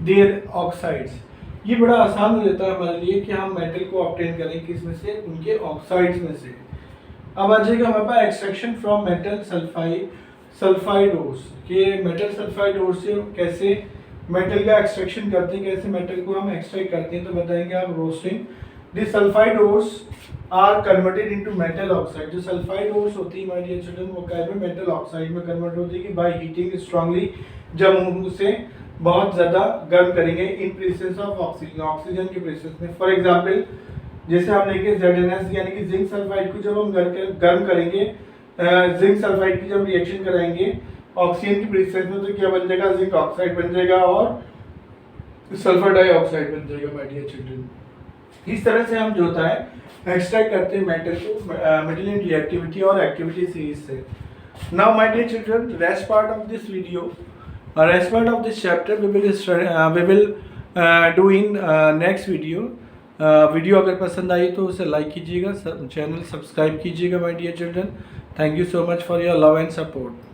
their oxides. ये बड़ा आसान हो जाता है हमारे लिए कि हम मेटल को ऑब्टेन करें किस में से? उनके ऑक्साइड्स में से. अब आ जाएगा हमारे पास extraction from metal sulphide ores. के मेटल सल्फाइड ओर्स से कैसे मेटल का एक्सट्रैक्शन करते हैं, कैसे मेटल को हम एक्सट्रैक्ट करते हैं. तो बताएंगे आप roasting. This sulphide ores are converted into metal oxide. जो सल्फाइड ओर्स होती है माय डियर चिल्ड्रन वो क्या में? मेटल ऑक्साइड में कन्वर्ट होती है बाय हीटिंग स्ट्रांगली. जब हम उसे बहुत ज़्यादा गर्म करेंगे in presence of oxygen, oxygen के प्रेजेंस में. फॉर एग्जांपल जैसे हम लेंगे ZnS यानी कि जिंक सल्फाइड को जब हम गर्म करेंगे, जिंक सल्फाइड की जब रिएक्शन कराएंगे ऑक्सीजन की प्रेजेंस में, तो क्या बन जाएगा? जिंक ऑक्साइड बन जाएगा और सल्फर डाइऑक्साइड बन जाएगा माय डियर चिल्ड्रन. इस तरह से हम जो होता है एक्सट्रैक्ट करते हैं मेटल को मेटल इन रिएक्टिविटी और एक्टिविटी सीरीज से. Now my dear children, rest part of this video, rest part of this chapter we will do in next video. Video अगर पसंद आई तो उसे लाइक कीजिएगा, चैनल सब्सक्राइब कीजिएगा my dear children. Thank you so much for your love and support.